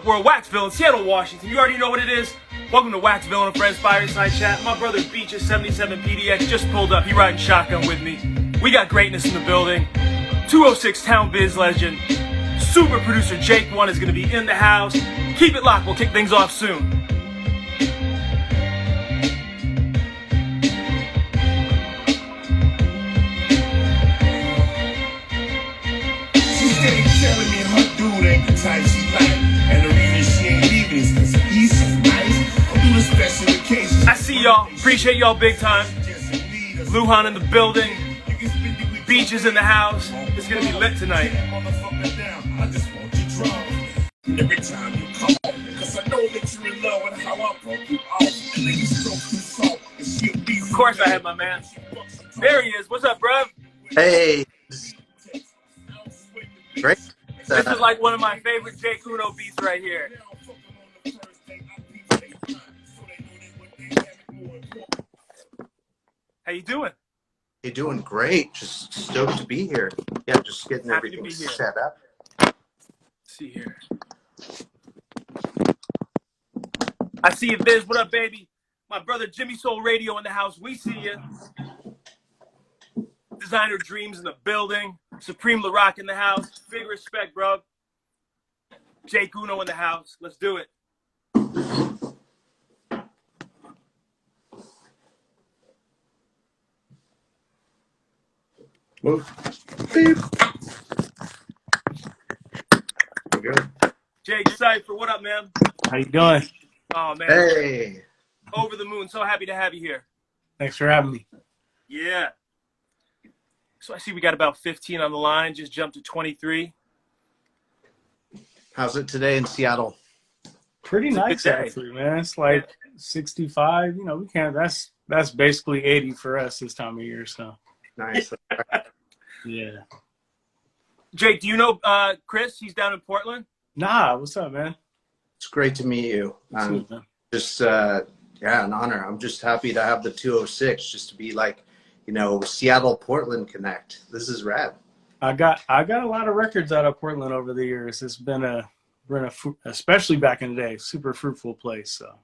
up, world? Waxvillain, Seattle, Washington. You already know what it is. Welcome to Waxvillain and Friends Fireside Chat. My brother Beaches 77 PDX just pulled up. He riding shotgun with me. We got greatness in the building. 206 Town Biz legend. Super producer Jake One is going to be in the house. Keep it locked. We'll kick things off soon. Telling me her dude ain't the type she like, and the reason she ain't leaving is cause he's so nice. I'm doing special occasions. I see y'all. Appreciate y'all big time. Luhan in the building. Beaches in the house. It's gonna be lit tonight. I just want your drums every time you come on, cause I know that you're in love with how I broke you off. And then you stroke the salt, and she'll be. Of course I have my man. There he is. What's up, bro? Hey. Great. This is like one of my favorite Jay Kuno beats right here. How you doing? You're doing great. Just stoked to be here. Yeah, just getting everything set up. Let's see here. I see you, Biz. What up, baby? My brother Jimmy Soul Radio in the house. We see you. Designer Dreams in the building. Supreme LaRock in the house. Big respect, bro. Jake Uno in the house. Let's do it. Beep. Good. Jake Cypher, what up, man? How you doing? Oh, man. Hey. Over the moon. So happy to have you here. Thanks for having me. Yeah. So I see we got about 15 on the line. Just jumped to 23. How's it today in Seattle? Pretty nice, actually, man. It's like 65. You know, we can't. That's basically 80 for us this time of year. So Nice. yeah. Jake, do you know Chris? He's down in Portland. Nah, what's up, man? It's great to meet you. Just yeah, an honor. I'm just happy to have the 206 just to be like, you know, Seattle Portland connect. This is rad. I got a lot of records out of Portland over the years. It's been a especially back in the day, super fruitful place. So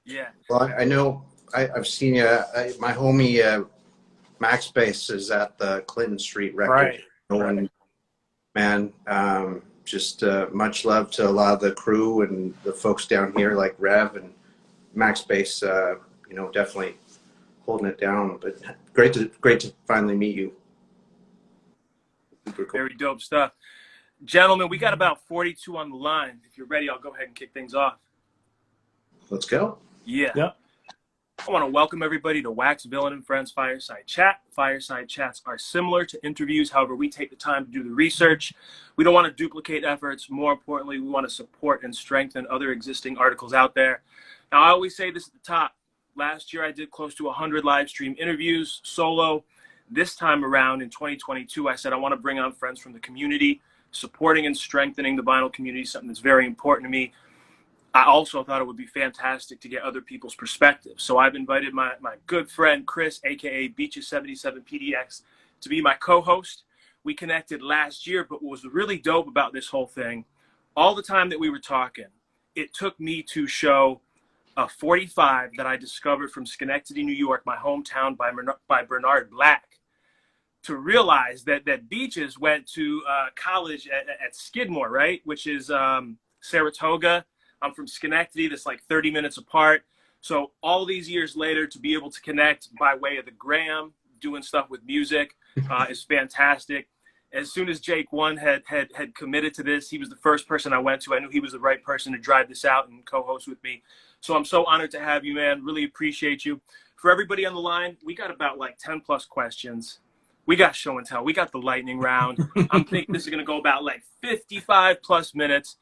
yeah. Well, I know I've seen you. My homie Max Bass is at the Clinton Street record. Right. Man, just much love to a lot of the crew and the folks down here like Rev and Max Bass. You know, definitely holding it down. But great to finally meet you. Super cool. Very dope stuff. Gentlemen, we got about 42 on the line. If you're ready, I'll go ahead and kick things off. Let's go. Yeah. Yep. I want to welcome everybody to Waxvillain and Friends Fireside Chat. Fireside Chats are similar to interviews. However, we take the time to do the research. We don't want to duplicate efforts. More importantly, we want to support and strengthen other existing articles out there. Now, I always say this at the top. Last year, I did close to 100 live stream interviews solo. This time around in 2022, I said I want to bring on friends from the community, supporting and strengthening the vinyl community, something that's very important to me. I also thought it would be fantastic to get other people's perspectives. So I've invited my good friend, Chris, a.k.a. Beaches 77 PDX, to be my co-host. We connected last year, but what was really dope about this whole thing, all the time that we were talking, it took me to show a 45 that I discovered from Schenectady, New York, my hometown, by Bernard Black, to realize that Beaches went to college at Skidmore, right? Which is Saratoga. I'm from Schenectady. That's like 30 minutes apart. So all these years later, to be able to connect by way of the gram, doing stuff with music is fantastic. As soon as Jake One had committed to this, he was the first person I went to. I knew he was the right person to drive this out and co-host with me. So I'm so honored to have you, man. Really appreciate you. For everybody on the line, we got about like 10 plus questions. We got show and tell. We got the lightning round. I'm thinking this is going to go about like 55 plus minutes.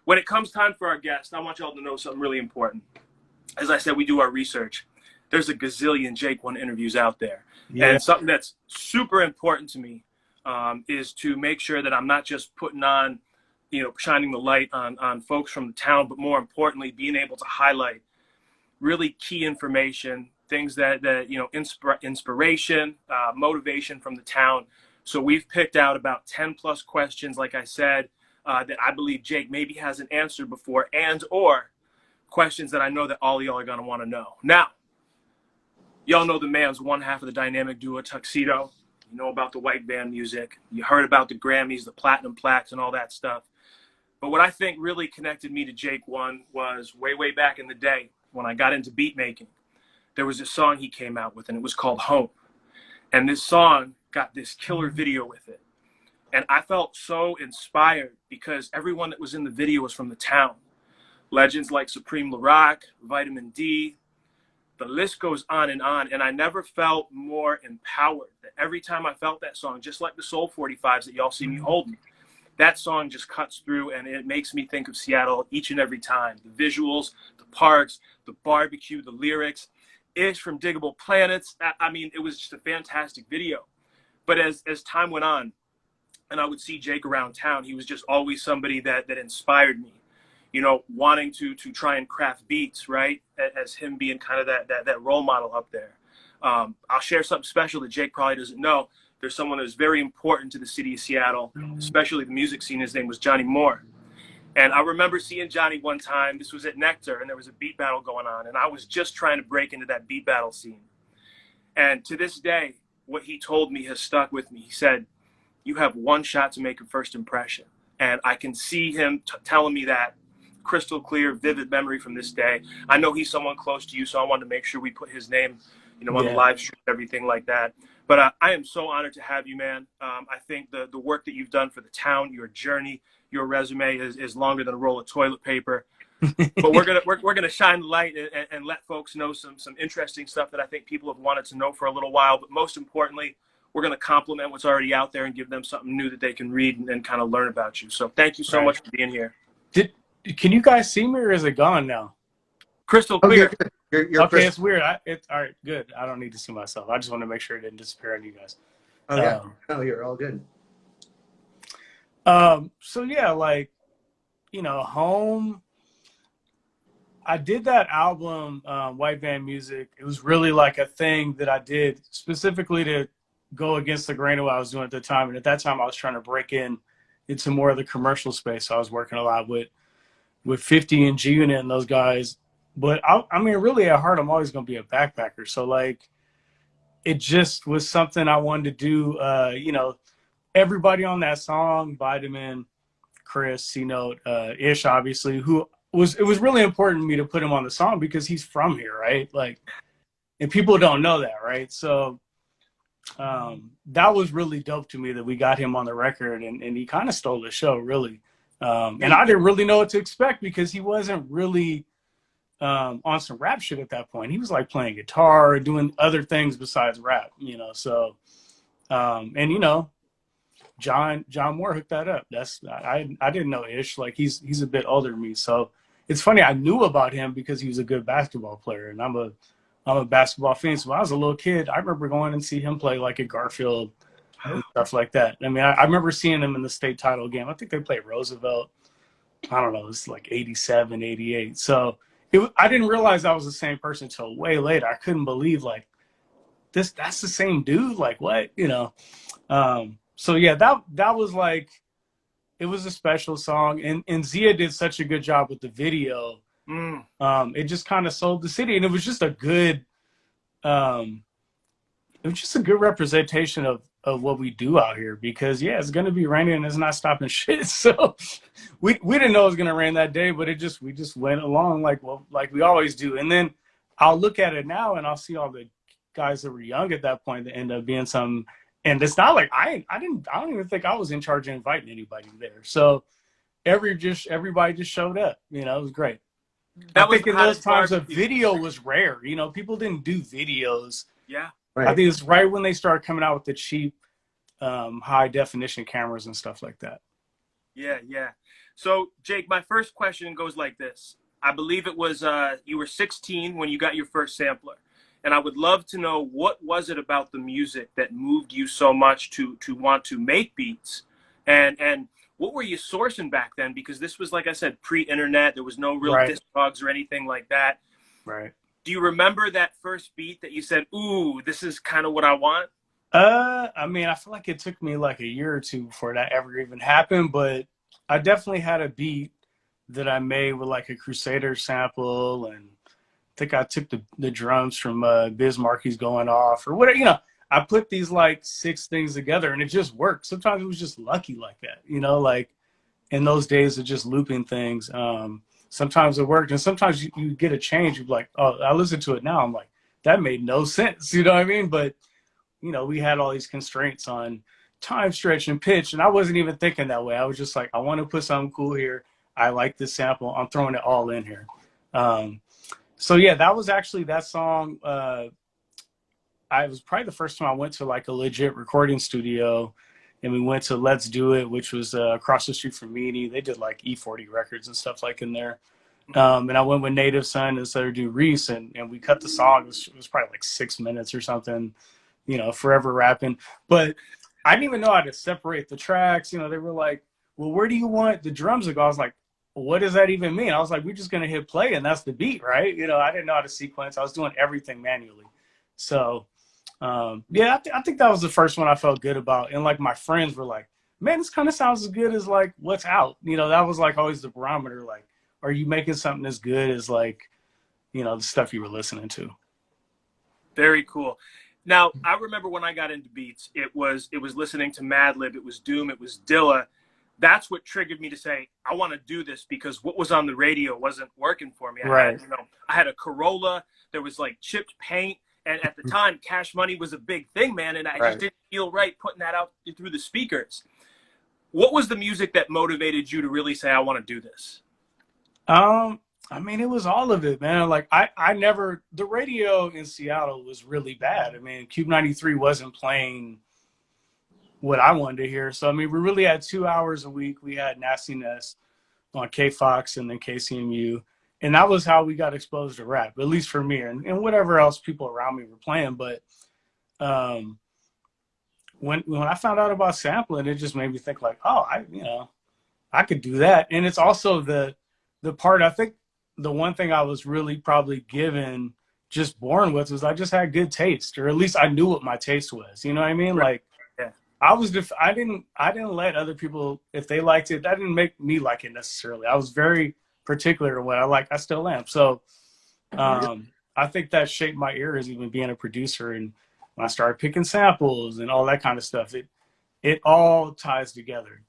When it comes time for our guest, I want y'all to know something really important. As I said, we do our research. There's a gazillion Jake One interviews out there. Yeah. And something that's super important to me is to make sure that I'm not just putting on, you know, shining the light on folks from the town, but more importantly, being able to highlight really key information, things that you know, inspiration, motivation from the town. So we've picked out about 10 plus questions, like I said. that I believe Jake maybe hasn't answered before, and or questions that I know that all y'all are going to want to know. Now, y'all know the man's one half of the dynamic duo Tuxedo. You know about the white band music. You heard about the Grammys, the platinum plaques, and all that stuff. But what I think really connected me to Jake One was way, way back in the day when I got into beat making. There was a song he came out with, and it was called Home. And this song got this killer video with it. And I felt so inspired because everyone that was in the video was from the town. Legends like Supreme Larock, Vitamin D, the list goes on. And I never felt more empowered. That every time I felt that song, just like the Soul 45s that y'all see me holding, that song just cuts through and it makes me think of Seattle each and every time. The visuals, the parks, the barbecue, the lyrics. Ish from Diggable Planets. I mean, it was just a fantastic video. But as time went on, and I would see Jake around town, he was just always somebody that inspired me. You know, wanting to try and craft beats, right? As him being kind of that role model up there. I'll share something special that Jake probably doesn't know. There's someone that's very important to the city of Seattle, especially the music scene. His name was Johnny Moore. And I remember seeing Johnny one time. This was at Nectar, and there was a beat battle going on. And I was just trying to break into that beat battle scene. And to this day, what he told me has stuck with me. He said, you have one shot to make a first impression. And I can see him telling me that crystal clear, vivid memory from this day. I know he's someone close to you, so I wanted to make sure we put his name, you know, on the live stream, everything like that. But I am so honored to have you, man. I think the work that you've done for the town, your journey, your resume is longer than a roll of toilet paper. But we're gonna shine the light and let folks know some interesting stuff that I think people have wanted to know for a little while. But most importantly, we're gonna compliment what's already out there and give them something new that they can read and kind of learn about you. So thank you so much for being here. Can you guys see me, or is it gone now? Crystal clear. Okay, you're okay, it's weird. It's all right. Good. I don't need to see myself. I just want to make sure it didn't disappear on you guys. Oh yeah. Oh, you're all good. So yeah, like, you know, Home. I did that album, White Band Music. It was really like a thing that I did specifically to go against the grain of what I was doing at the time. And at that time, I was trying to break into more of the commercial space. So I was working a lot with 50 and G-Unit and those guys. But I mean, really at heart, I'm always going to be a backpacker. So like, it just was something I wanted to do. You know, everybody on that song, Vitamin, Chris, C-Note, Ish, obviously, it was really important to me to put him on the song because he's from here, right? Like, and people don't know that, right? So that was really dope to me that we got him on the record, and he kind of stole the show, really. And I didn't really know what to expect because he wasn't really on some rap shit at that point. He was like playing guitar or doing other things besides rap, you know. So, and you know, John Moore hooked that up. I didn't know Ish. Like he's a bit older than me, so it's funny. I knew about him because he was a good basketball player, and I'm a basketball fan. So when I was a little kid, I remember going and see him play like at Garfield and stuff like that. I mean, I remember seeing him in the state title game. I think they played Roosevelt. I don't know. It's like 87, 88. So I didn't realize I was the same person until way later. I couldn't believe like that's the same dude. Like what, you know? So yeah, that was like, it was a special song, and Zia did such a good job with the video. It just kind of sold the city, and it was just a good, representation of what we do out here. Because yeah, it's gonna be raining and it's not stopping shit. So we didn't know it was gonna rain that day, but we just went along like we always do. And then I'll look at it now and I'll see all the guys that were young at that point that end up being some. And it's not like I don't even think I was in charge of inviting anybody there. So everybody just showed up. You know, it was great. I think in those times a video was rare. You know, people didn't do videos. Yeah. Right. I think it's right when they started coming out with the cheap high definition cameras and stuff like that. Yeah, yeah. So Jake, my first question goes like this. I believe it was you were 16 when you got your first sampler. And I would love to know, what was it about the music that moved you so much to want to make beats? And what were you sourcing back then? Because this was, like I said, pre-internet. There was no real Discogs or anything like that. Right. Do you remember that first beat that you said, ooh, this is kind of what I want? I mean, I feel like it took me like a year or two before that ever even happened. But I definitely had a beat that I made with like a Crusader sample, and I think I took the drums from Biz Markie's Going Off or whatever. I put these like 6 things together and it just worked. Sometimes it was just lucky like that, like in those days of just looping things. Sometimes it worked, and sometimes you get a change. You're like, oh, I listen to it now. I'm like, that made no sense. You know what I mean? But, we had all these constraints on time stretch and pitch, and I wasn't even thinking that way. I was just like, I want to put something cool here. I like this sample. I'm throwing it all in here. So yeah, that was actually that song. I was probably the first time I went to like a legit recording studio, and we went to Let's Do It, which was across the street from Meany. They did like E40 records and stuff like in there. And I went with Native Son and started to do Reese, and we cut the song. It was probably like 6 minutes or something, forever rapping. But I didn't even know how to separate the tracks. They were like, well, where do you want the drums to go? I was like, what does that even mean? I was like, we're just going to hit play and that's the beat, right? I didn't know how to sequence. I was doing everything manually. So, yeah, I think that was the first one I felt good about. And like my friends were like, man, this kind of sounds as good as like what's out. That was like always the barometer. Like, are you making something as good as like, the stuff you were listening to? Very cool. Now, I remember when I got into beats, it was listening to Madlib, it was Doom, it was Dilla. That's what triggered me to say, I want to do this, because what was on the radio wasn't working for me. Right. I had a Corolla, there was like chipped paint, and at the time, Cash Money was a big thing, man, and I just didn't feel right putting that out through the speakers. What was the music that motivated you to really say, I want to do this? I mean, it was all of it, man. Like the radio in Seattle was really bad. I mean, Cube 93 wasn't playing what I wanted to hear. So, I mean, we really had 2 hours a week. We had Nastiness on KFOX and then KCMU. And that was how we got exposed to rap, at least for me, and whatever else people around me were playing. But when I found out about sampling, it just made me think like, oh, I could do that. And it's also the part, I think the one thing I was really probably given, just born with, was I just had good taste, or at least I knew what my taste was. You know what I mean? Right. Like, yeah. I didn't let other people, if they liked it, that didn't make me like it necessarily. I was very particular to what I like. I still am. So I think that shaped my ear as even being a producer. And when I started picking samples and all that kind of stuff, it all ties together,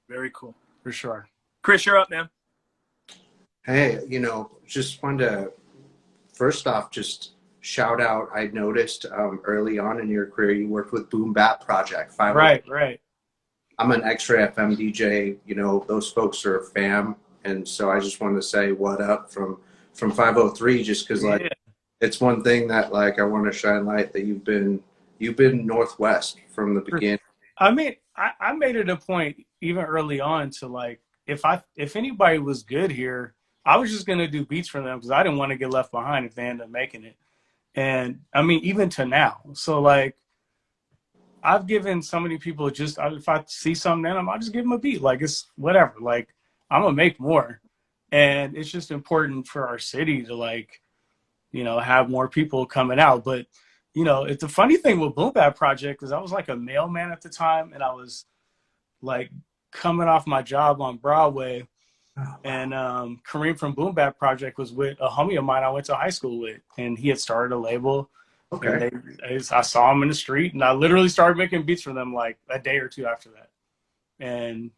Very cool. For sure. Chris, you're up, man. Hey, just wanted to first off just shout out. I noticed early on in your career you worked with Boom Bap Project. Right. I'm an X-Ray FM DJ. Those folks are a fam, and so I just wanted to say what up from 503, just because it's one thing that like I want to shine light that you've been Northwest from the beginning. I mean, I made it a point even early on to like, if anybody was good here, I was just going to do beats for them, because I didn't want to get left behind if they ended up making it. And I mean, even to now. So like, I've given so many people just, if I see something in them, I'll just give them a beat. Like, it's whatever. Like, I'm going to make more. And it's just important for our city to like, have more people coming out. But, it's a funny thing with Boom Bap Project, because I was like a mailman at the time, and I was like coming off my job on Broadway. And Kareem from Boom Bap Project was with a homie of mine I went to high school with, and he had started a label. Okay. I saw him in the street, and I literally started making beats for them like a day or two after that. And,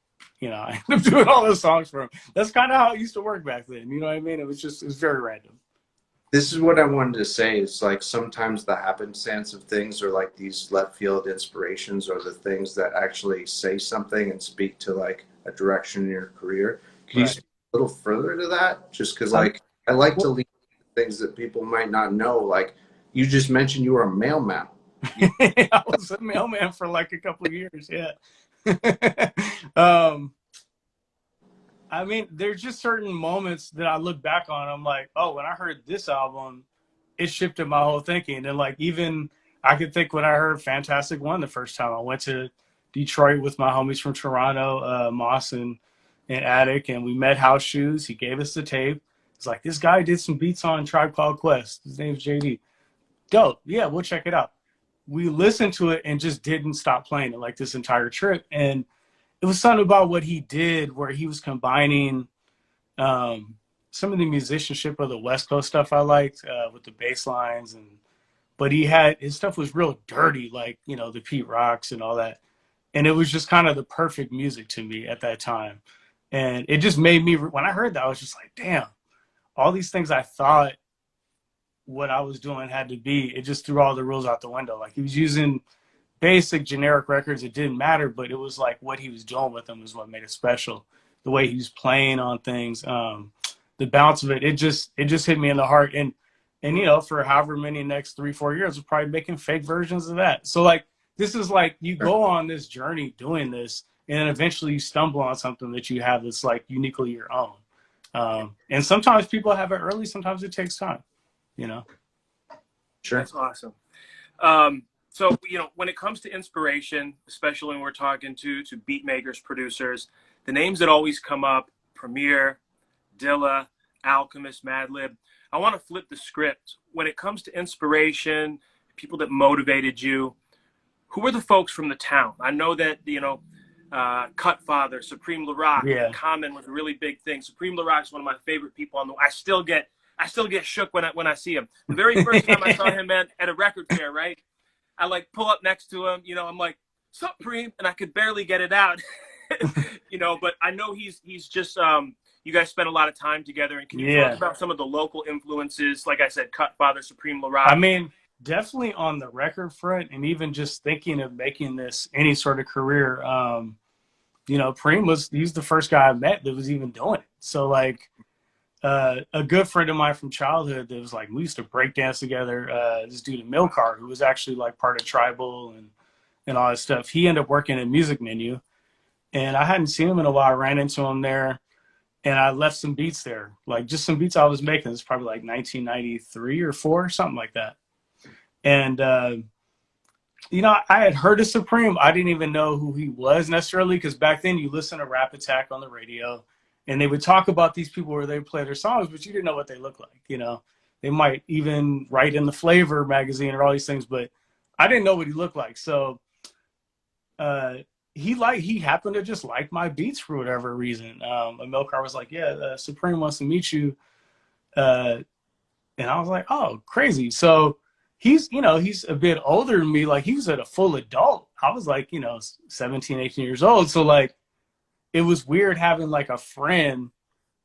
I ended up doing all those songs for him. That's kind of how it used to work back then. You know what I mean? It was very random. This is what I wanted to say. Is like sometimes the happenstance of things are like these left field inspirations, or the things that actually say something and speak to like a direction in your career. Can you speak a little further to that? Just because like I like to leave things that people might not know. Like you just mentioned you were a mailman. I was a mailman for like a couple of years. Yeah. I mean, there's just certain moments that I look back on. I'm like, oh, when I heard this album, it shifted my whole thinking. And like, even I could think when I heard Fantastic One the first time, I went to Detroit with my homies from Toronto, Moss and Attic, and we met House Shoes. He gave us the tape. It's like, this guy did some beats on Tribe Called Quest. His name's JD. Dope. Yeah, we'll check it out. We listened to it and just didn't stop playing it like this entire trip. And it was something about what he did where he was combining some of the musicianship of the West Coast stuff I liked with the bass lines, but his stuff was real dirty, like, you know, the Pete Rocks and all that. And it was just kind of the perfect music to me at that time. And it just made me, when I heard that, I was just like, damn, all these things I thought what I was doing had to be, it just threw all the rules out the window. Like, he was using basic generic records. It didn't matter, but it was like what he was doing with them was what made it special. The way he was playing on things, the bounce of it, it just hit me in the heart. And you know, for however many next 3-4 years, we're probably making fake versions of that. So like, this is like, you go on this journey doing this, and then eventually you stumble on something that you have that's like uniquely your own. And sometimes people have it early, sometimes it takes time, you know? Sure. That's awesome. So, you know, when it comes to inspiration, especially when we're talking to beat makers, producers, the names that always come up, Premier, Dilla, Alchemist, Madlib. I want to flip the script. When it comes to inspiration, people that motivated you, who were the folks from the town? I know that, you know, Cutfather, Supreme Larock, Yeah. Common was a really big thing. Supreme Larock is one of my favorite people on the. I still get shook when I see him. The very first time I saw him, man, at a record fair, right? I like pull up next to him, you know, I'm like, Supreme, and I could barely get it out, you know. But I know he's just you guys spent a lot of time together, and can you talk about some of the local influences? Like I said, Cutfather, Supreme Larock. I mean, definitely on the record front, and even just thinking of making this any sort of career, you know, he's the first guy I met that was even doing it. So like, a good friend of mine from childhood that was like, we used to break dance together. This dude in Milcar, who was actually like part of Tribal and all that stuff. He ended up working at Music Menu, and I hadn't seen him in a while. I ran into him there, and I left some beats there, like just some beats I was making. It's probably like 1993 or 4, something like that. And, you know, I had heard of Supreme. I didn't even know who he was necessarily, because back then you listen to Rap Attack on the radio, and they would talk about these people where they play their songs, but you didn't know what they look like. You know, they might even write in the Flavor magazine or all these things, but I didn't know what he looked like. So he happened to just like my beats for whatever reason. Amilcar was like, yeah, Supreme wants to meet you. And I was like, oh, crazy. So he's a bit older than me. Like, he was a full adult. I was like, 17, 18 years old. So like, it was weird having like a friend,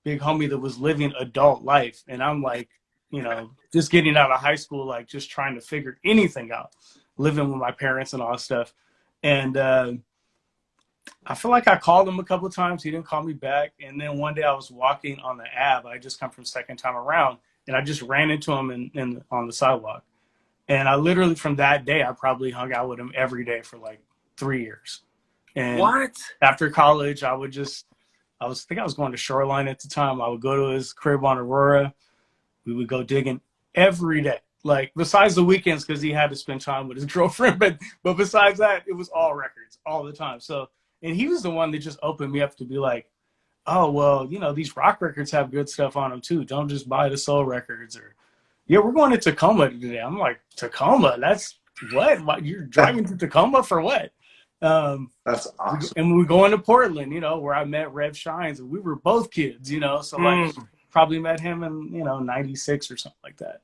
big homie, that was living adult life. And I'm like, just getting out of high school, like just trying to figure anything out, living with my parents and all that stuff. And I feel like I called him a couple of times. He didn't call me back. And then one day I was walking on the Ave. I just come from second time around, and I just ran into him on the sidewalk. And I literally, from that day, I probably hung out with him every day for like 3 years. And what? After college, I think I was going to Shoreline at the time. I would go to his crib on Aurora. We would go digging every day. Like, besides the weekends, because he had to spend time with his girlfriend. But besides that, it was all records all the time. So, and he was the one that just opened me up to be like, oh, well, these rock records have good stuff on them too. Don't just buy the soul records. Or, yeah, we're going to Tacoma today. I'm like, Tacoma? That's what? You're driving to Tacoma for what? That's awesome. And we go into Portland, where I met Rev Shines, and we were both kids, so like probably met him in, 96 or something like that.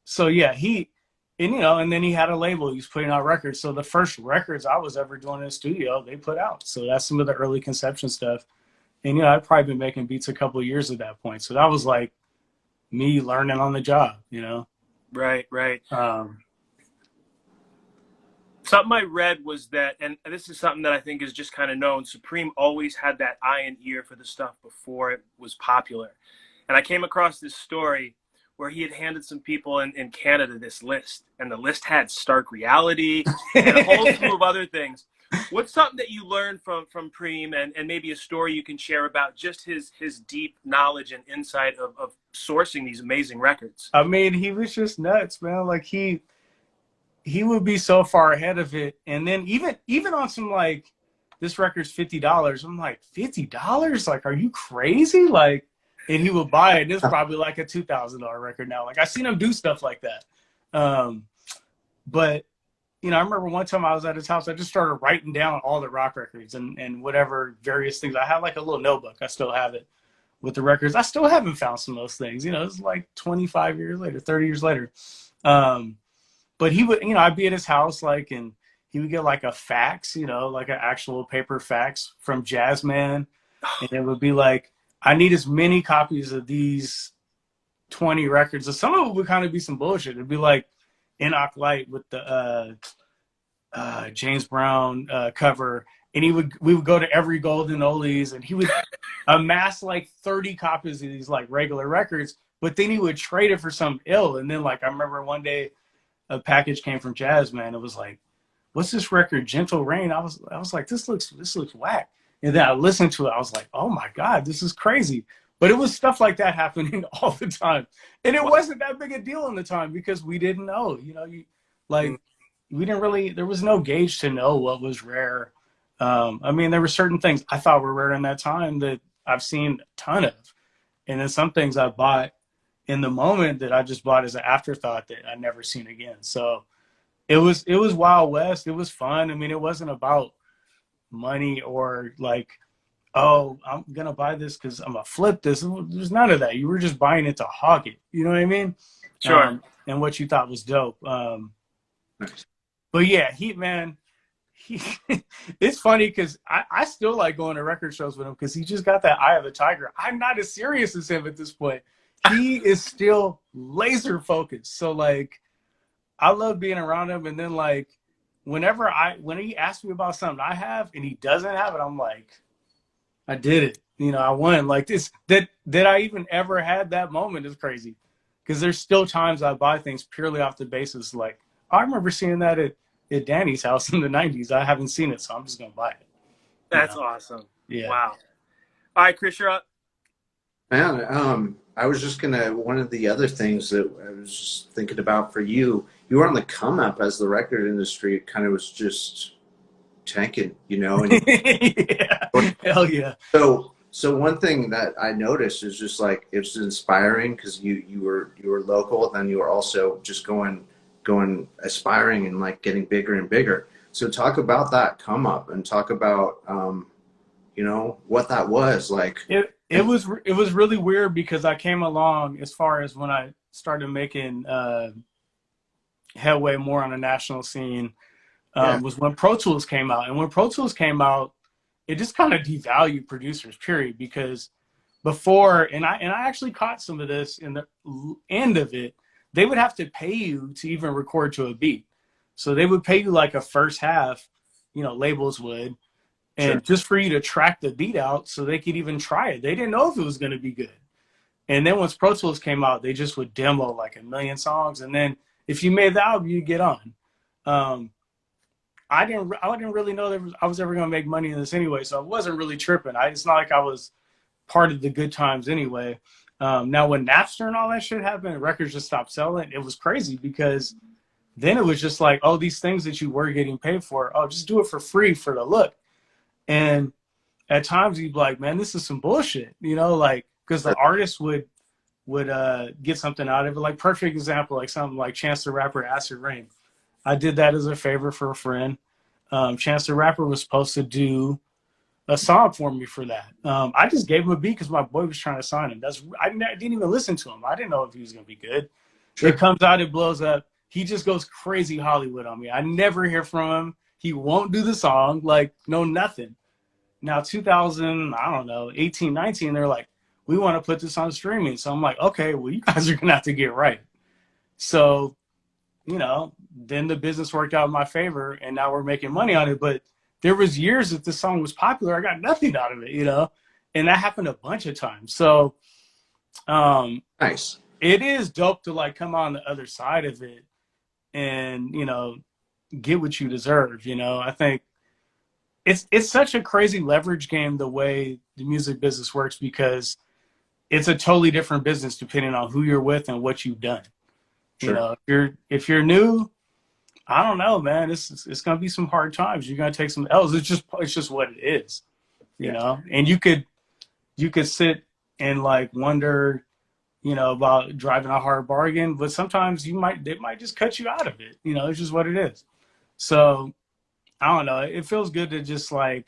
So yeah, and then he had a label. He was putting out records. So the first records I was ever doing in the studio, they put out. So that's some of the early conception stuff. And, I'd probably been making beats a couple of years at that point. So that was like me learning on the job, Right. Something I read was that, and this is something that I think is just kind of known, Supreme always had that eye and ear for the stuff before it was popular. And I came across this story where he had handed some people in Canada this list, and the list had Stark Reality and a whole slew of other things. What's something that you learned from Preem, and maybe a story you can share about just his deep knowledge and insight of sourcing these amazing records? I mean, he was just nuts, man. Like, he would be so far ahead of it. And then even on some, like, this record's $50, I'm like, $50? Like, are you crazy? Like, and he would buy it, and it's probably like a $2,000 record now. Like, I've seen him do stuff like that. But, I remember one time I was at his house, I just started writing down all the rock records and whatever various things. I had like a little notebook. I still have it with the records. I still haven't found some of those things. It's like 25 years later, 30 years later. But he would, I'd be at his house, like, and he would get like a fax, like an actual paper fax from Jasmine. And it would be like, I need as many copies of these 20 records. So some of it would kind of be some bullshit. It'd be like Enoch Light with the James Brown cover. And we would go to every Golden Oldies, and he would amass like 30 copies of these like regular records, but then he would trade it for some ill. And then like, I remember one day a package came from Jasmine. It was like, what's this record? Gentle Rain. I was like, this looks whack. And then I listened to it. I was like, oh my God, this is crazy. But it was stuff like that happening all the time. And it wasn't that big a deal in the time because we didn't know, we didn't really, there was no gauge to know what was rare. I mean, there were certain things I thought were rare in that time that I've seen a ton of. And then some things I bought in the moment that I just bought as an afterthought that I never seen again. So it was Wild West. It was fun. I mean, it wasn't about money or like, oh, I'm going to buy this because I'm going to flip this. There's none of that. You were just buying it to hog it. You know what I mean? Sure. And what you thought was dope. Nice. But yeah, it's funny because I still like going to record shows with him because he just got that eye of the tiger. I'm not as serious as him at this point. He is still laser focused. So like, I love being around him. And then like, when he asks me about something I have and he doesn't have it, I'm like, I did it. I won. Like this, that I even ever had that moment is crazy. Because there's still times I buy things purely off the basis like, I remember seeing that at Danny's house in the 90s. I haven't seen it, so I'm just going to buy it. That's awesome. Yeah. Wow. All right, Chris, you're up. Man, I was just one of the other things that I was just thinking about for you were on the come up as the record industry kind of was just tanking, and Yeah. Hell yeah. So one thing that I noticed is just like, it was inspiring because you were local, then you were also just going aspiring and like getting bigger and bigger. So talk about that come up and talk about, what that was like. It was really weird because I came along as far as when I started making headway more on the national scene was when Pro Tools came out. And when Pro Tools came out, it just kind of devalued producers, period. Because before, and I actually caught some of this in the end of it, they would have to pay you to even record to a beat. So they would pay you like a first half, labels would, and just for you to track the beat out so they could even try it. They didn't know if it was going to be good. And then once Pro Tools came out, they just would demo like 1 million songs. And then if you made the album, you get on. I didn't really know I was ever going to make money in this anyway. So I wasn't really tripping. It's not like I was part of the good times anyway. Now when Napster and all that shit happened, records just stopped selling. It was crazy because then it was just like, oh, these things that you were getting paid for, oh, just do it for free for the look. And at times you'd be like, man, this is some bullshit, like, because the artist would get something out of it. Like perfect example, like something like Chance the Rapper, Acid Rain. I did that as a favor for a friend. Chance the Rapper was supposed to do a song for me for that. I just gave him a beat because my boy was trying to sign him. I didn't even listen to him. I didn't know if he was going to be good. Sure. It comes out, it blows up. He just goes crazy Hollywood on me. I never hear from him. He won't do the song, like, no, nothing. Now, 18, 19, they're like, we want to put this on streaming. So I'm like, okay, well, you guys are going to have to get right. So, then the business worked out in my favor, and now we're making money on it. But there was years that this song was popular. I got nothing out of it, and that happened a bunch of times. So nice. It is dope to like come on the other side of it and, get what you deserve. I think it's such a crazy leverage game, the way the music business works, because it's a totally different business depending on who you're with and what you've done. Sure. If you're new, I don't know, man, it's going to be some hard times. You're going to take some L's. It's just what it is, and you could sit and like wonder, about driving a hard bargain, but sometimes they might just cut you out of it. It's just what it is. So I don't know. It feels good to just like,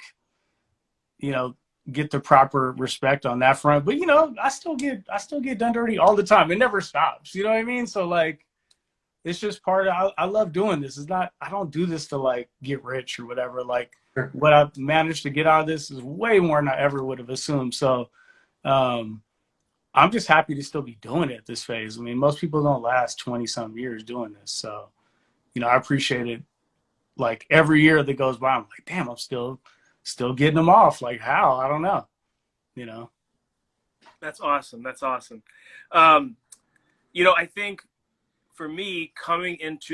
you know, get the proper respect on that front. But you know, I still get done dirty all the time. It never stops. You know what I mean? So like, it's just part of. I love doing this. It's not. I don't do this to like get rich or whatever. Like what I've managed to get out of this is way more than I ever would have assumed. So I'm just happy to still be doing it at this phase. I mean, most people don't last 20 some years doing this. So, you know, I appreciate it. Like every year that goes by, I'm like, damn, I'm still getting them off. Like how? I don't know. You know. That's awesome. That's awesome. You know, I think for me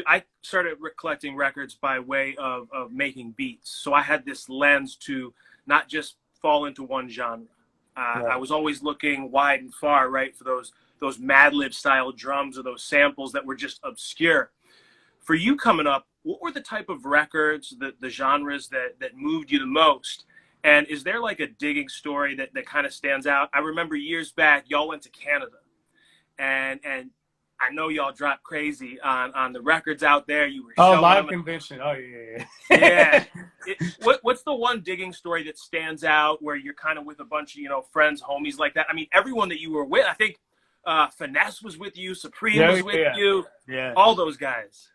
I started collecting records by way of making beats. So I had this lens to not just fall into one genre. Right. I was always looking wide and far, right, for those Mad Lib style drums or those samples that were just obscure. For you coming up, what were the type of records, the genres that moved you the most? And is there like a digging story that kind of stands out? I remember years back, y'all went to Canada, and I know y'all dropped crazy on the records out there. You were showing live them. convention. Oh yeah. Yeah. What's the one digging story that stands out where you're kind of with a bunch of, you know, friends, homies like that? I mean, everyone that you were with, I think Finesse was with you, Supreme was with you, all those guys.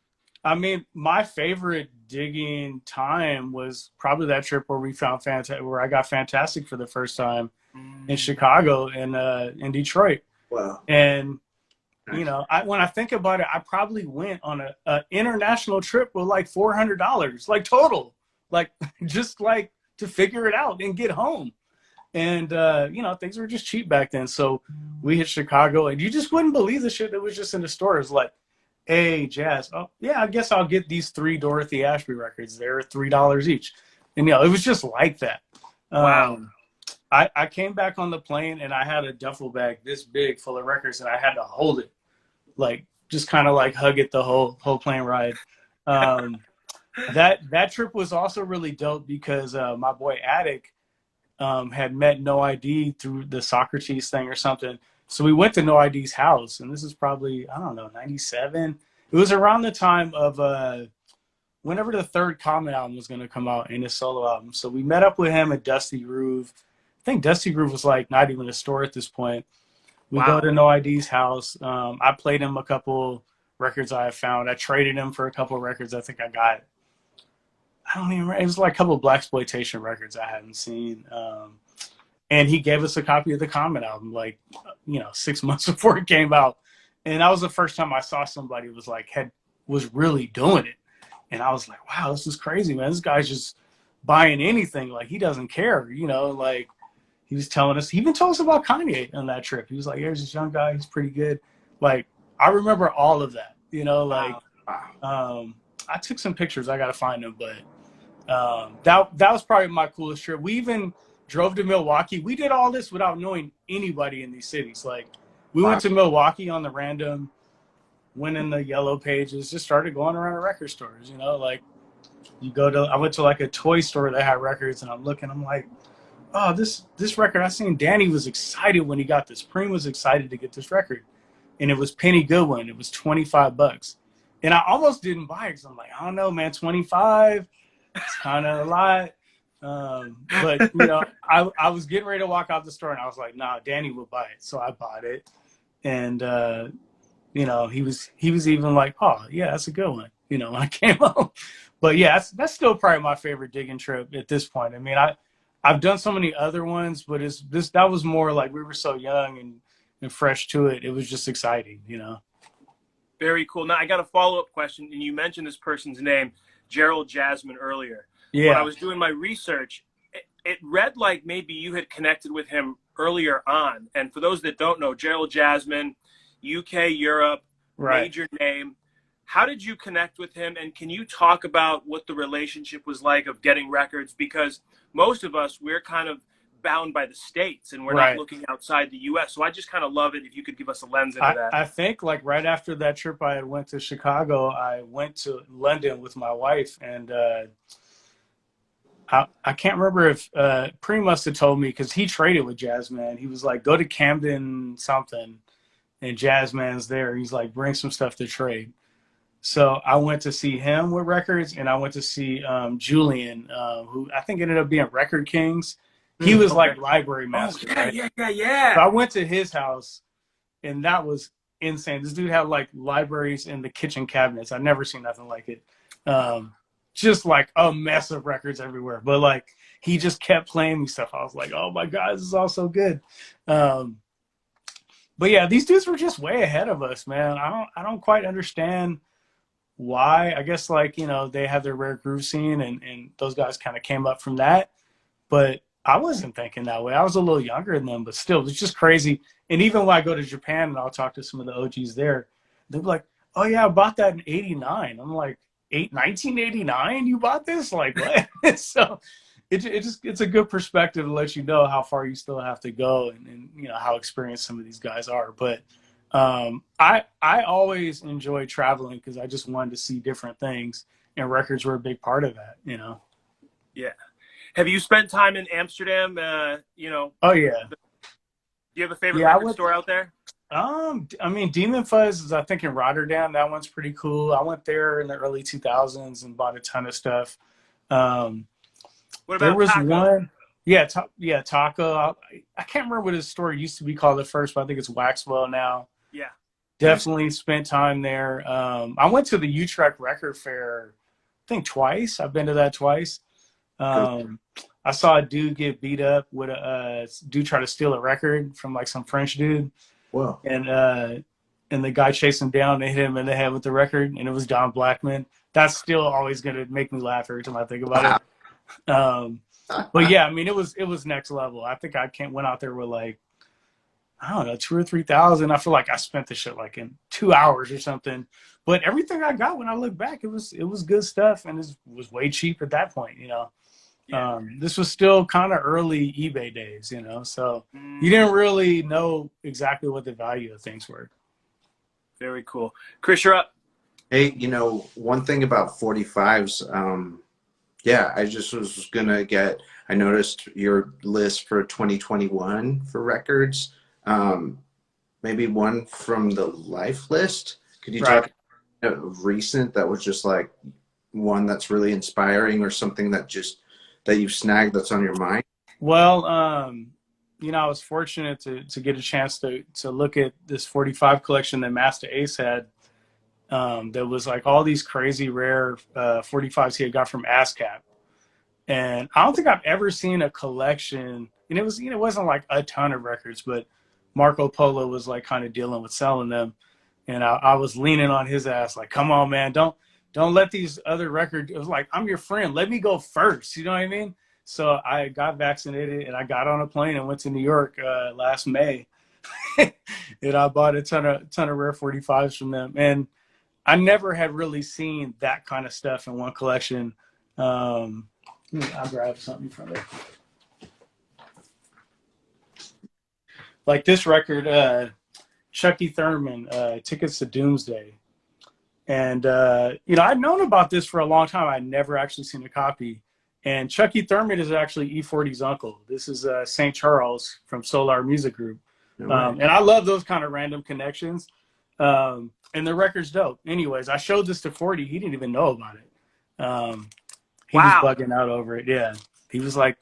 I mean, my favorite digging time was probably that trip where we found where I got Fantastic for the first time in Chicago and in Detroit. Wow. And you know, when I think about it, I probably went on a international trip with like $400, like total, like just like to figure it out and get home. And you know, things were just cheap back then. So we hit Chicago, and you just wouldn't believe the shit that was just in the stores. Like, hey, Jazz, oh yeah, I guess I'll get these 3 Dorothy Ashby records. They're $3 each, and you know, it was just like that. Wow. I came back on the plane, and I had a duffel bag this big full of records, and I had to hold it. Like just kind of like hug it the whole plane ride. That trip was also really dope because my boy Attic had met No ID through the Socrates thing or something. So we went to No ID's house, and this is probably, I don't know, 97. It was around the time of whenever the third Common album was going to come out in his solo album. So we met up with him at Dusty Groove. I think Dusty Groove was like not even a store at this point. We go to No ID's house. I played him a couple records I found. I traded him for a couple records I think I got. I don't even remember. It was like a couple of blaxploitation records I hadn't seen. And he gave us a copy of the Common album, like, you know, 6 months before it came out. And that was the first time I saw somebody was really doing it. And I was like, wow, this is crazy, man. This guy's just buying anything. Like, he doesn't care, you know, like. He was telling us, he even told us about Kanye on that trip. He was like, here's this young guy, he's pretty good. Like, I remember all of that, you know, like, I took some pictures, I got to find them, but that was probably my coolest trip. We even drove to Milwaukee. We did all this without knowing anybody in these cities. Like, we went to Milwaukee on the random, went in the yellow pages, just started going around the record stores, you know, like, I went to like a toy store that had records, and I'm like, oh, this record, I seen Danny was excited when he got this. Preem was excited to get this record. And it was Penny Goodwin. It was $25. And I almost didn't buy it because I'm like, I don't know, man, 25, it's kind of a lot. But, you know, I was getting ready to walk out the store, and I was like, nah, Danny will buy it. So I bought it. And, you know, he was even like, oh, yeah, that's a good one, you know, when I came home. But, yeah, that's still probably my favorite digging trip at this point. I mean, I've done so many other ones, but that was more like we were so young and fresh to it. It was just exciting, you know. Very cool. Now I got a follow-up question, and you mentioned this person's name, Gerald Jasmine, earlier. Yeah. When I was doing my research, it read like maybe you had connected with him earlier on. And for those that don't know, Gerald Jasmine, UK, Europe, major name. How did you connect with him? And can you talk about what the relationship was like of getting records? Because most of us, we're kind of bound by the States, and we're not looking outside the U.S. So I just kind of love it if you could give us a lens into that. I think like right after that trip I went to Chicago, I went to London with my wife, and I can't remember if Preem must have told me, because he traded with Jazzman. He was like, go to Camden something, and Jazzman's there. He's like, bring some stuff to trade. So I went to see him with records, and I went to see Julian, who I think ended up being Record Kings. He was Okay. like library Oh master, yeah, right? yeah, yeah, So yeah. I went to his house, and that was insane. This dude had like libraries in the kitchen cabinets. I've never seen nothing like it. Um, just like a mess of records everywhere. But like he just kept playing me stuff. I was like, oh my god, this is all so good. Um, but yeah, these dudes were just way ahead of us, man. I don't quite understand why. I guess like, they had their rare groove scene, and those guys kind of came up from that. But I wasn't thinking that way. I was a little younger than them, but still, it's just crazy. And even when I go to Japan and I'll talk to some of the OGs there, they're like, "Oh yeah, I bought that in '89." I'm like, 1989? You bought this? Like what? So it's a good perspective to let you know how far you still have to go, and how experienced some of these guys are. But I always enjoy traveling because I just wanted to see different things, and records were a big part of that. Yeah. Have you spent time in Amsterdam? Oh yeah. Do you have a favorite Yeah, I record went. store out there? I mean, Demon Fuzz is, I think, in Rotterdam. That one's pretty cool. I went there in the early 2000s and bought a ton of stuff. Um, What there about was Taco? one, yeah, Taco. I can't remember what his store used to be called at first, but I think it's Waxwell now. Yeah. Definitely spent time there. I went to the Utrecht Record Fair, I think twice. I've been to that twice. Cool. I saw a dude get beat up with a dude try to steal a record from like some French dude. Whoa. And the guy chased him down. They hit him in the head with the record, and it was Don Blackman. That's still always gonna make me laugh every time I think about Wow. it. But yeah, I mean, it was next level. I think went out there with like, I don't know, 2 or 3 thousand. I feel like I spent the shit like in 2 hours or something. But everything I got, when I look back, it was good stuff, and it was way cheap at that point. Yeah. This was still kind of early eBay days. So you Mm, didn't really know exactly what the value of things were. very cool. Chris, you're up. Hey, one thing about 45s, yeah, I just was gonna I noticed your list for 2021 for records. Um, Maybe one from the life list. Could you Right. talk recent that was just like one that's really inspiring or something that you snagged that's on your mind? Well, I was fortunate to get a chance to look at this 45 collection that Master Ace had. That was like all these crazy rare 45s he had got from ASCAP. And I don't think I've ever seen a collection, and it wasn't like a ton of records, but Marco Polo was like kind of dealing with selling them. And I was leaning on his ass, like, come on, man, don't let these other records. It was like, I'm your friend. Let me go first. You know what I mean? So I got vaccinated, and I got on a plane and went to New York last May. And I bought a ton of rare 45s from them. And I never had really seen that kind of stuff in one collection. I'll grab something from it. Like this record, Chucky Thurman, Tickets to Doomsday. And, I'd known about this for a long time. I'd never actually seen a copy. And Chucky Thurman is actually E40's uncle. This is St. Charles from Solar Music Group. No way. And I love those kind of random connections. And the record's dope. Anyways, I showed this to 40. He didn't even know about it. He was Wow. bugging out over it. Yeah. He was like,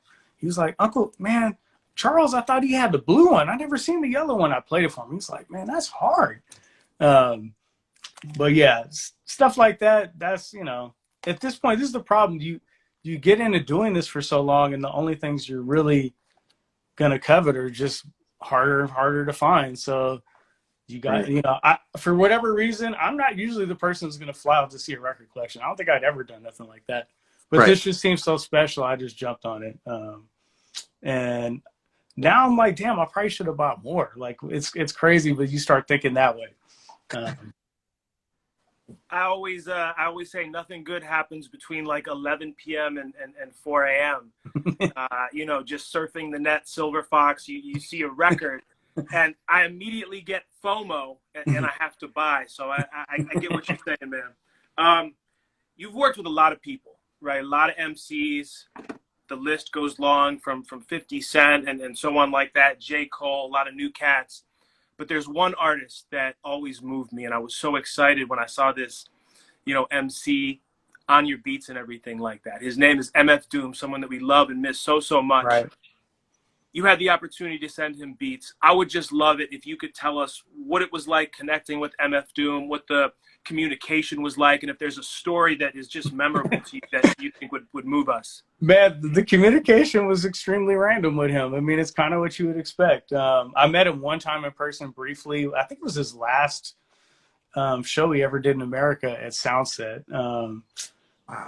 Uncle, man, Charles, I thought he had the blue one. I never seen the yellow one. I played it for him. He's like, man, that's hard. But yeah, stuff like that. That's, at this point, this is the problem. You get into doing this for so long, and the only things you're really gonna covet are just harder and harder to find. So you got, Right. for whatever reason, I'm not usually the person who's gonna fly out to see a record collection. I don't think I'd ever done nothing like that. But Right. this just seems so special. I just jumped on it, and now I'm like, damn, I probably should have bought more. Like it's crazy, but you start thinking that way. I always say nothing good happens between like 11 p.m. and 4 a.m. Just surfing the net, Silver Fox. You see a record, and I immediately get FOMO, and I have to buy. So I get what you're saying, man. You've worked with a lot of people, right? A lot of MCs. The list goes long from 50 Cent and so on like that. J. Cole, a lot of new cats. But there's one artist that always moved me, and I was so excited when I saw this MC on your beats and everything like that. His name is MF Doom, someone that we love and miss so much. Right. You had the opportunity to send him beats. I would just love it if you could tell us what it was like connecting with MF Doom, what the communication was like, and if there's a story that is just memorable to you that you think would move us. Man, the communication was extremely random with him. I mean, it's kind of what you would expect. I met him one time in person briefly. I think it was his last show he ever did in America at Soundset.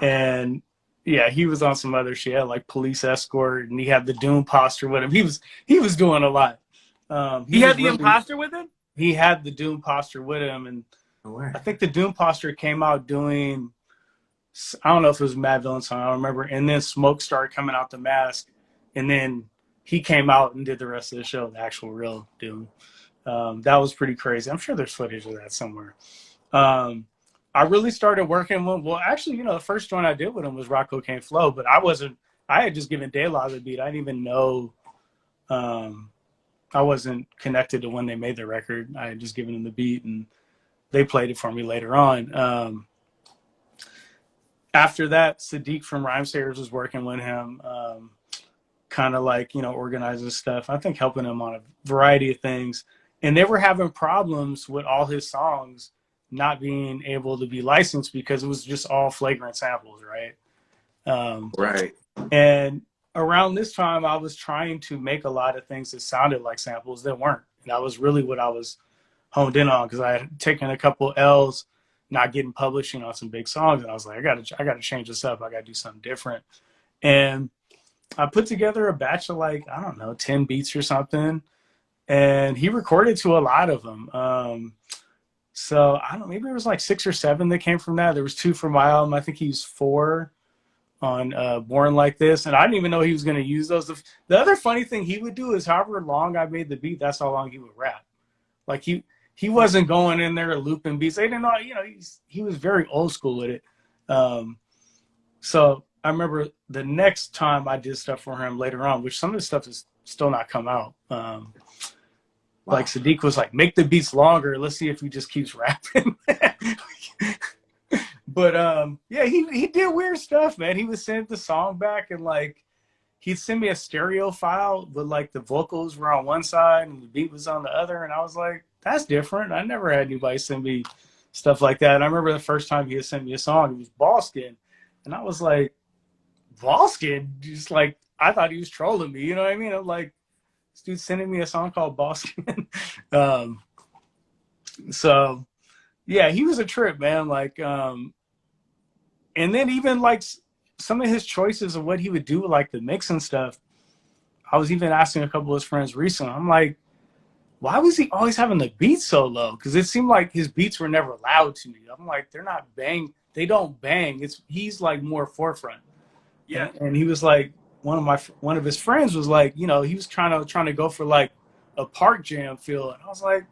And yeah, he was on some other shit, like police escort, and he had the Doom poster with him. He was doing a lot. He had the imposter with him? He had the Doom poster with him, and I think the Doom poster came out doing, I don't know if it was a Mad Villain song, I don't remember. And then smoke started coming out the mask, and then he came out and did the rest of the show, the actual real Doom. That was pretty crazy. I'm sure there's footage of that somewhere. I really started working with, well, actually, the first joint I did with him was Rock Cocaine Flow, but I had just given De La the beat. I didn't even know, I wasn't connected to when they made the record. I had just given him the beat, and they played it for me later on. After that, Sadiq from Rhymesayers was working with him, kind of like, organizing stuff. I think helping him on a variety of things. And they were having problems with all his songs not being able to be licensed because it was just all flagrant samples, right? Right. And around this time, I was trying to make a lot of things that sounded like samples that weren't. And that was really what I was honed in on, because I had taken a couple L's, not getting publishing on some big songs, and I was like, I gotta change this up. I gotta do something different. And I put together a batch of 10 beats or something, and he recorded to a lot of them. So I don't know, maybe there was like 6 or 7 that came from that. There was 2 from my album. I think he used 4 on Born Like This, and I didn't even know he was going to use those. The other funny thing he would do is however long I made the beat, that's how long he would rap. Like he wasn't going in there looping beats. They didn't know, he was very old school with it. So I remember the next time I did stuff for him later on, which some of the stuff has still not come out. Like Sadiq was like, make the beats longer. Let's see if he just keeps rapping. But yeah, he did weird stuff, man. He would send the song back, and he'd send me a stereo file, but the vocals were on one side and the beat was on the other. And I was like, that's different. I never had anybody send me stuff like that. And I remember the first time he had sent me a song, it was Ballskin. And I was like, Ballskin? Just I thought he was trolling me. You know what I mean? I'm like, this dude's sending me a song called Ballskin. So yeah, he was a trip, man. And then even some of his choices of what he would do with the mix and stuff, I was even asking a couple of his friends recently. I'm like, why was he always having the beats so low? Because it seemed like his beats were never loud to me. I'm like, they're not bang. They don't bang. He's more forefront. Yeah. And he was like, one of his friends was like, he was trying to go for a park jam feel. And I was like,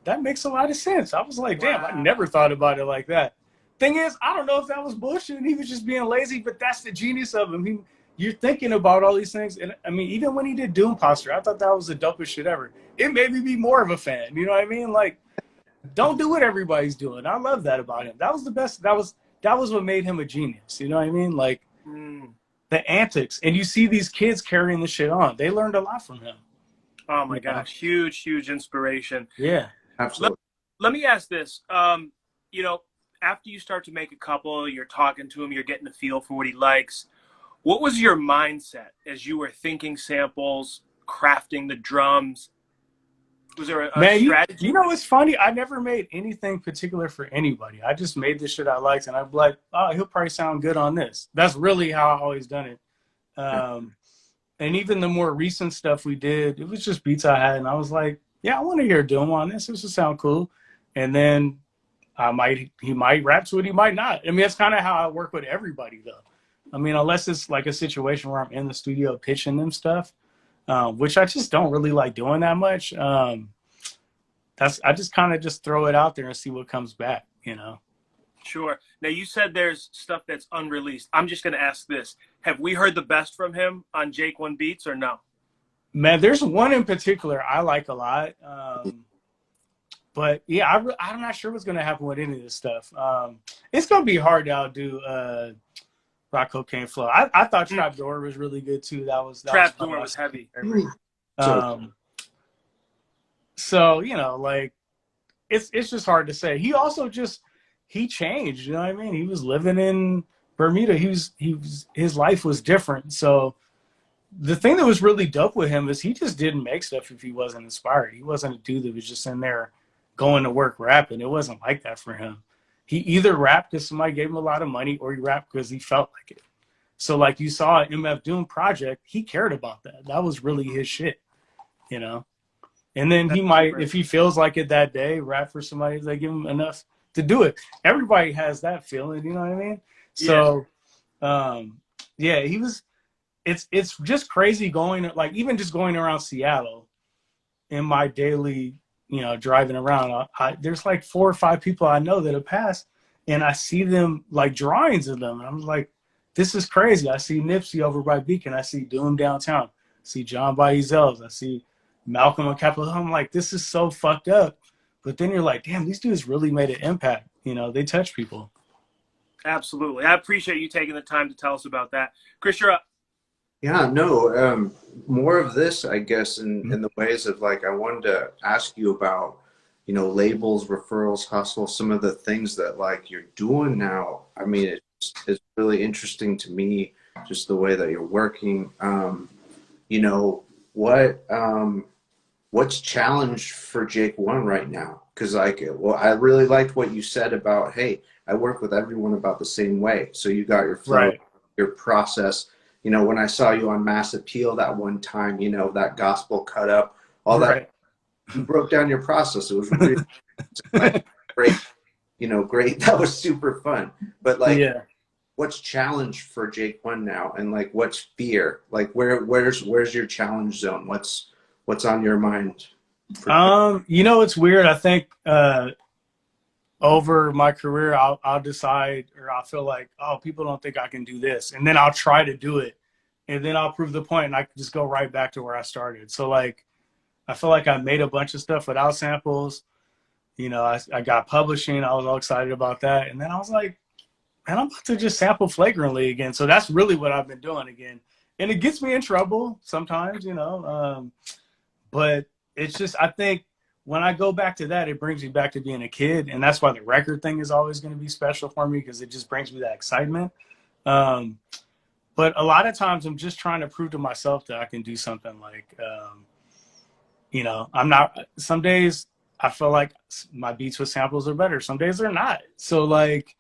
that makes a lot of sense. I was like, damn, I never thought about it like that. Thing is, I don't know if that was bullshit and he was just being lazy, but that's the genius of him. You're thinking about all these things. And I mean, even when he did Doom Poster, I thought that was the dopest shit ever. It made me be more of a fan. You know what I mean? Don't do what everybody's doing. I love that about him. That was the best. That was what made him a genius. You know what I mean? The antics. And you see these kids carrying the shit on. They learned a lot from him. Oh my gosh. Huge inspiration. Yeah. Absolutely. Let me ask this. After you start to make a couple, you're talking to him, you're getting a feel for what he likes. What was your mindset as you were thinking samples, crafting the drums? Was there a strategy? You know, it's funny. I never made anything particular for anybody. I just made the shit I liked, and I'd be like, oh, he'll probably sound good on this. That's really how I always done it. And even the more recent stuff we did, it was just beats I had, and I was like, yeah, I want to hear Doom on this. This will sound cool. And then he might rap to it, he might not. I mean, that's kind of how I work with everybody, though. I mean, unless it's a situation where I'm in the studio pitching them stuff, which I just don't really like doing that much. I just kind of just throw it out there and see what comes back, Sure. Now, you said there's stuff that's unreleased. I'm just going to ask this. Have we heard the best from him on Jake One Beats or no? Man, there's one in particular I like a lot. But yeah, I'm not sure what's going to happen with any of this stuff. It's going to be hard to outdo Rock Cocaine Flow. I thought Trapdoor was really good too. That was Trapdoor was heavy. So you know, like it's just hard to say. He also he changed. You know what I mean? He was living in Bermuda. His life was different. So the thing that was really dope with him is he just didn't make stuff if he wasn't inspired. He wasn't a dude that was just in there going to work rapping. It wasn't like that for him. He either rapped because somebody gave him a lot of money, or he rapped because he felt like it. So like you saw MF Doom Project, he cared about that. That was really his shit, you know? And then he might, if he feels like it that day, rap for somebody if they give him enough to do it. Everybody has that feeling, you know what I mean? So, yeah, he was, it's just crazy going, like even just going around Seattle in my daily, you know, driving around, there's like 4 or 5 people I know that have passed, and I see them like drawings of them. And I'm like, this is crazy. I see Nipsey over by Beacon. I see Doom downtown. I see John Baezels. I see Malcolm on Capitol Hill. I'm like, this is so fucked up. But then you're like, damn, these dudes really made an impact. You know, they touch people. Absolutely. I appreciate you taking the time to tell us about that. Chris, you're up. Yeah, no, more of this, I guess, in the ways of like, I wanted to ask you about, you know, labels, referrals, hustle, some of the things that like you're doing now. I mean, it's really interesting to me, just the way that you're working. You know, what's challenged for Jake One right now? Because like, well, I really liked what you said about, hey, I work with everyone about the same way. So you got your flow, your process. You know, when I saw you on Mass Appeal that one time, you know, that gospel cut up, all that, you broke down your process. It was really like, great, you know, great. That was super fun. But like, what's challenge for Jake One now? And like, what's fear? Like, where's your challenge zone? What's on your mind? You know, it's weird. I think over my career, I'll decide, or I'll feel like, oh, people don't think I can do this. And then I'll try to do it. And then I'll prove the point, and I can just go right back to where I started. So like, I feel like I made a bunch of stuff without samples. You know, I got publishing. I was all excited about that. And then I was like, man, I'm about to just sample flagrantly again. So that's really what I've been doing again. And it gets me in trouble sometimes, you know. But it's just, I think when I go back to that, it brings me back to being a kid. And that's why the record thing is always going to be special for me, because it just brings me that excitement. But a lot of times I'm just trying to prove to myself that I can do something like, you know, some days I feel like my beats with samples are better. Some days they're not. So like,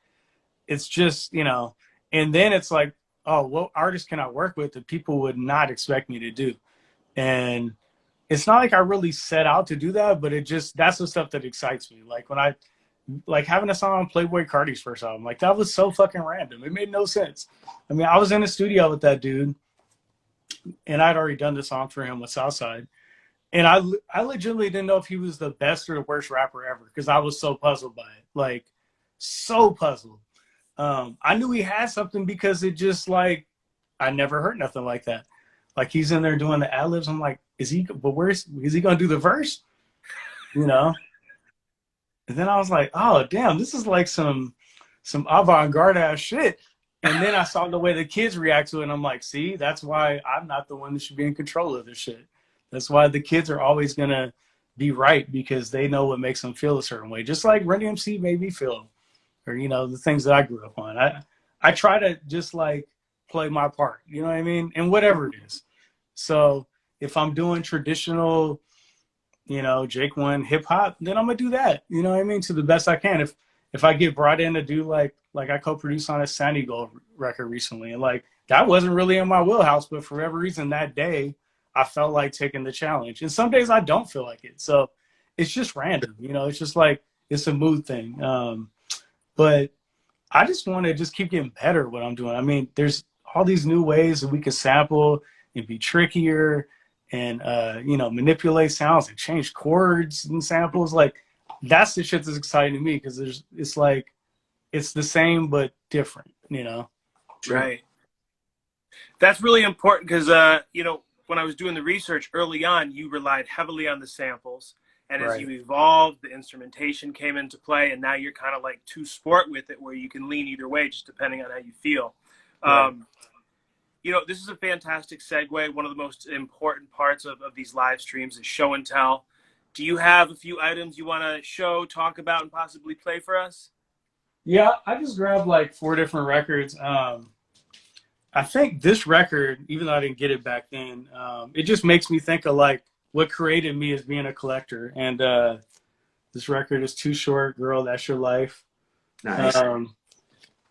it's just, you know, and then it's like, oh, what artists can I work with that people would not expect me to do? And it's not like I really set out to do that, but that's the stuff that excites me. Like when like having a song on Playboy Cardi's first album, like that was so fucking random. It made no sense. I mean, I was in the studio with that dude, and I'd already done the song for him with Southside. And I legitimately didn't know if he was the best or the worst rapper ever, because I was so puzzled by it. Like, so puzzled. I knew he had something because it just like, I never heard nothing like that. Like he's in there doing the ad-libs. I'm like, is he going to do the verse? You know? And then I was like, oh, damn, this is like some avant-garde ass shit. And then I saw the way the kids react to it, and I'm like, see, that's why I'm not the one that should be in control of this shit. That's why the kids are always going to be right, because they know what makes them feel a certain way. Just like Run DMC made me feel, or, you know, the things that I grew up on. I try to just like play my part, you know what I mean? And whatever it is. So if I'm doing traditional, you know, Jake One hip hop, then I'm gonna do that. You know what I mean? To the best I can. If I get brought in to do like I co-produced on a Sandy Gold record recently, and like that wasn't really in my wheelhouse, but for whatever reason that day I felt like taking the challenge. And some days I don't feel like it. So it's just random, you know, it's just like, it's a mood thing. But I just want to just keep getting better at what I'm doing. I mean, there's all these new ways that we can sample and be trickier and, you know, manipulate sounds and change chords and samples. Like, that's the shit that's exciting to me, because it's like, it's the same but different, you know? Right. That's really important because, you know, when I was doing the research early on, you relied heavily on the samples. And as Right. you evolved, the instrumentation came into play, and now you're kind of like two sport with it, where you can lean either way, just depending on how you feel. Right. You know, this is a fantastic segue. One of the most important parts of these live streams is show and tell. Do you have a few items you want to show, talk about, and possibly play for us? Yeah, I just grabbed like 4 different records. I think this record, even though I didn't get it back then, it just makes me think of like what created me as being a collector. And this record is Too Short, Girl, That's Your Life. Nice.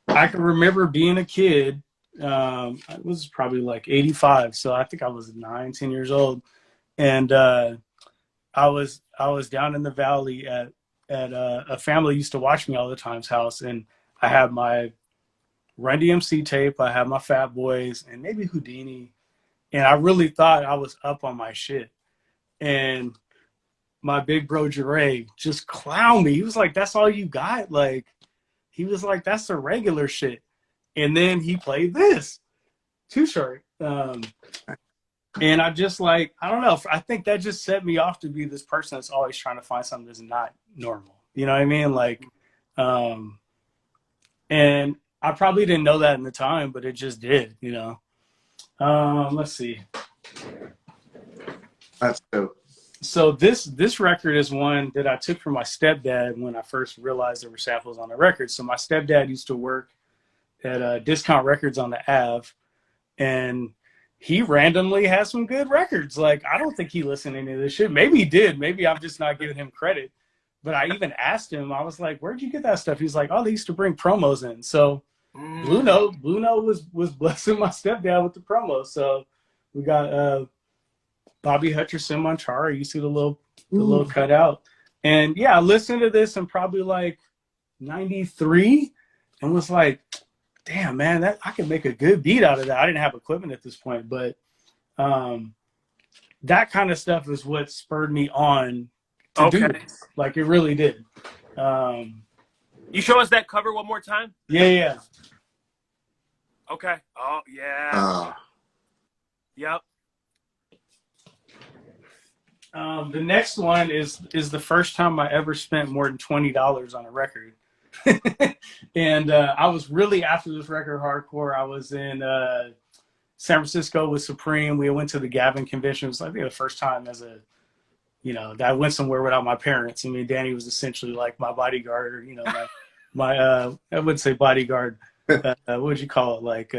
I can remember being a kid. It was probably like 85, so I think I was 9, 10 years old, and I was down in the valley at a family used to watch me all the time's house, and I had my Run DMC tape, I had my Fat Boys, and maybe Houdini, and I really thought I was up on my shit, and my big bro Jure just clowned me. He was like, "That's all you got?" Like, he was like, "That's the regular shit." And then he played this, Too Short. And I just like, I don't know. I think that just set me off to be this person that's always trying to find something that's not normal. You know what I mean? Like, and I probably didn't know that in the time, but it just did, you know? Let's see. That's dope. So this record is one that I took from my stepdad when I first realized there were samples on the record. So my stepdad used to work at Discount Records on the Ave, and he randomly has some good records. Like, I don't think he listened to any of this shit. Maybe he did. Maybe I'm just not giving him credit. But I even asked him, I was like, "Where'd you get that stuff?" He's like, "Oh, they used to bring promos in." So Blue Note was blessing my stepdad with the promos. So we got Bobby Hutcherson Monchara. You see the little cutout. And yeah, I listened to this in probably like 93 and was like, damn, man, that I could make a good beat out of that. I didn't have equipment at this point, but that kind of stuff is what spurred me on to do this. Like, it really did. You show us that cover one more time? Yeah. Okay. Oh, yeah. Yep. The next one is the first time I ever spent more than $20 on a record. And I was really after this record hardcore. I was in San Francisco with Supreme. We went to the Gavin convention. It was like the first time as a, you know, that I went somewhere without my parents. I mean, Danny was essentially like my bodyguard, or, you know, my I wouldn't say bodyguard. What would you call it? Like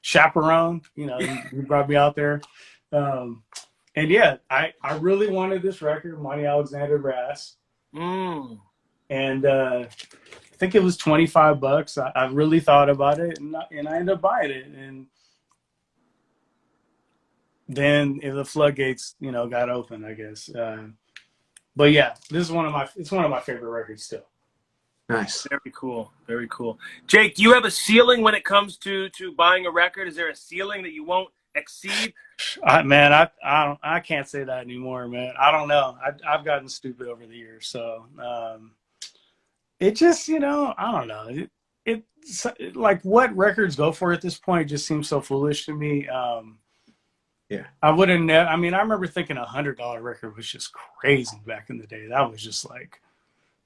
chaperone. You know, he brought me out there. And yeah, I really wanted this record, Monty Alexander Brass. And I think it was $25. I really thought about it, and I ended up buying it. And then the floodgates, you know, got open, I guess. But yeah, this is one of my favorite records still. Nice. Very cool. Very cool. Jake, do you have a ceiling when it comes to buying a record? Is there a ceiling that you won't exceed? Man, I can't say that anymore, man. I don't know. I've gotten stupid over the years, so it just, you know, I don't know. It's like what records go for at this point just seems so foolish to me. Yeah, I wouldn't. I mean, I remember thinking $100 record was just crazy back in the day. That was just like,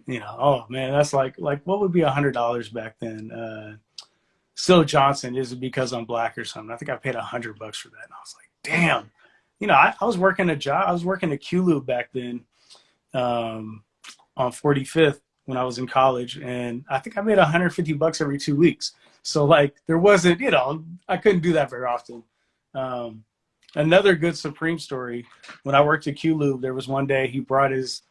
you know, oh man, that's like what would be $100 back then? Still Johnson, Is It Because I'm Black or something? I think I paid $100 for that, and I was like, damn. You know, I was working a job. I was working at Q-Lube back then, on 45th when I was in college, and I think I made $150 every 2 weeks. So like, there wasn't, you know, I couldn't do that very often. Another good Supreme story. When I worked at Q-Lube, there was one day he brought his,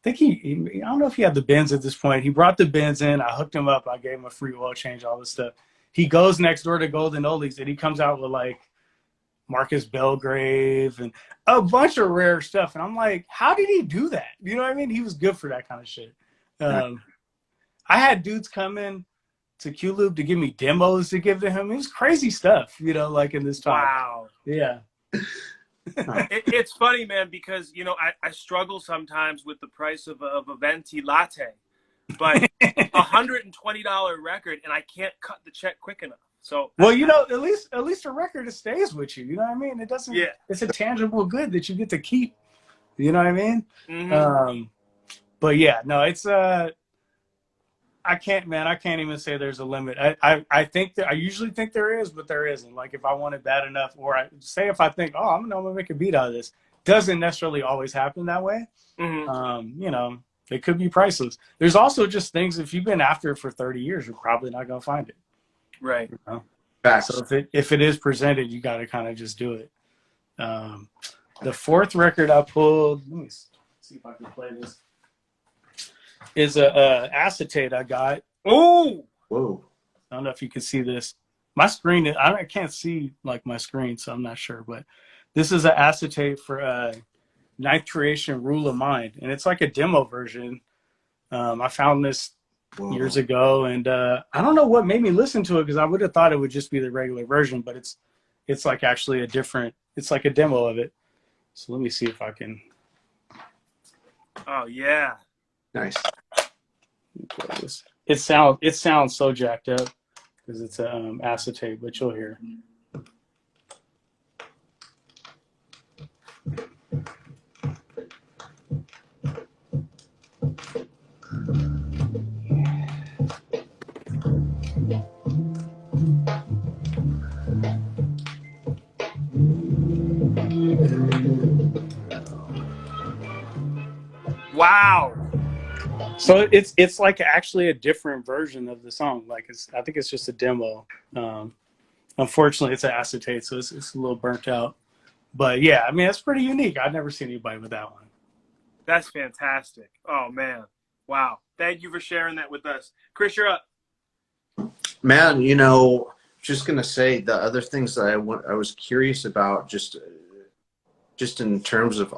I don't know if he had the Benz at this point. He brought the Benz in. I hooked him up. I gave him a free oil change, all this stuff. He goes next door to Golden Oldies, and he comes out with like Marcus Belgrave and a bunch of rare stuff. And I'm like, how did he do that? You know what I mean? He was good for that kind of shit. I had dudes come in to Q-Lube to give me demos to give to him. It was crazy stuff, you know, like in this time. Wow. Yeah. It's funny, man, because, you know, I struggle sometimes with the price of a venti latte, but $120 record, and I can't cut the check quick enough. So, well, you know, at least a record, it stays with you. You know what I mean? It doesn't. Yeah. It's a tangible good that you get to keep. You know what I mean? Mm-hmm. But yeah, no, it's I can't, man. I can't even say there's a limit. I think that I usually think there is, but there isn't. Like if I want it bad enough, or I say if I think, oh, I'm gonna make a beat out of this, doesn't necessarily always happen that way. Mm-hmm. You know, it could be priceless. There's also just things if you've been after it for 30 years, you're probably not gonna find it. Right. You know? Facts. So if it is presented, you got to kind of just do it. Um, the fourth record I pulled, let me see if I can play this, is a acetate I got. Oh, Whoa. I don't know if you can see this. My screen, I can't see like my screen, so I'm not sure. But this is an acetate for Ninth Creation Rule of Mind, and it's like a demo version. I found this years ago, and I don't know what made me listen to it because I would have thought it would just be the regular version, but it's like actually a different. It's like a demo of it. So let me see if I can. oh yeah. Nice. It sounds so jacked up because it's acetate, but you'll hear. Wow. So it's like actually a different version of the song. Like I think it's just a demo. Unfortunately, it's an acetate, so it's a little burnt out. But yeah, I mean, it's pretty unique. I've never seen anybody with that one. That's fantastic. Oh man. Wow. Thank you for sharing that with us. Chris, you're up. Man, just gonna say the other things that I was curious about, just in terms of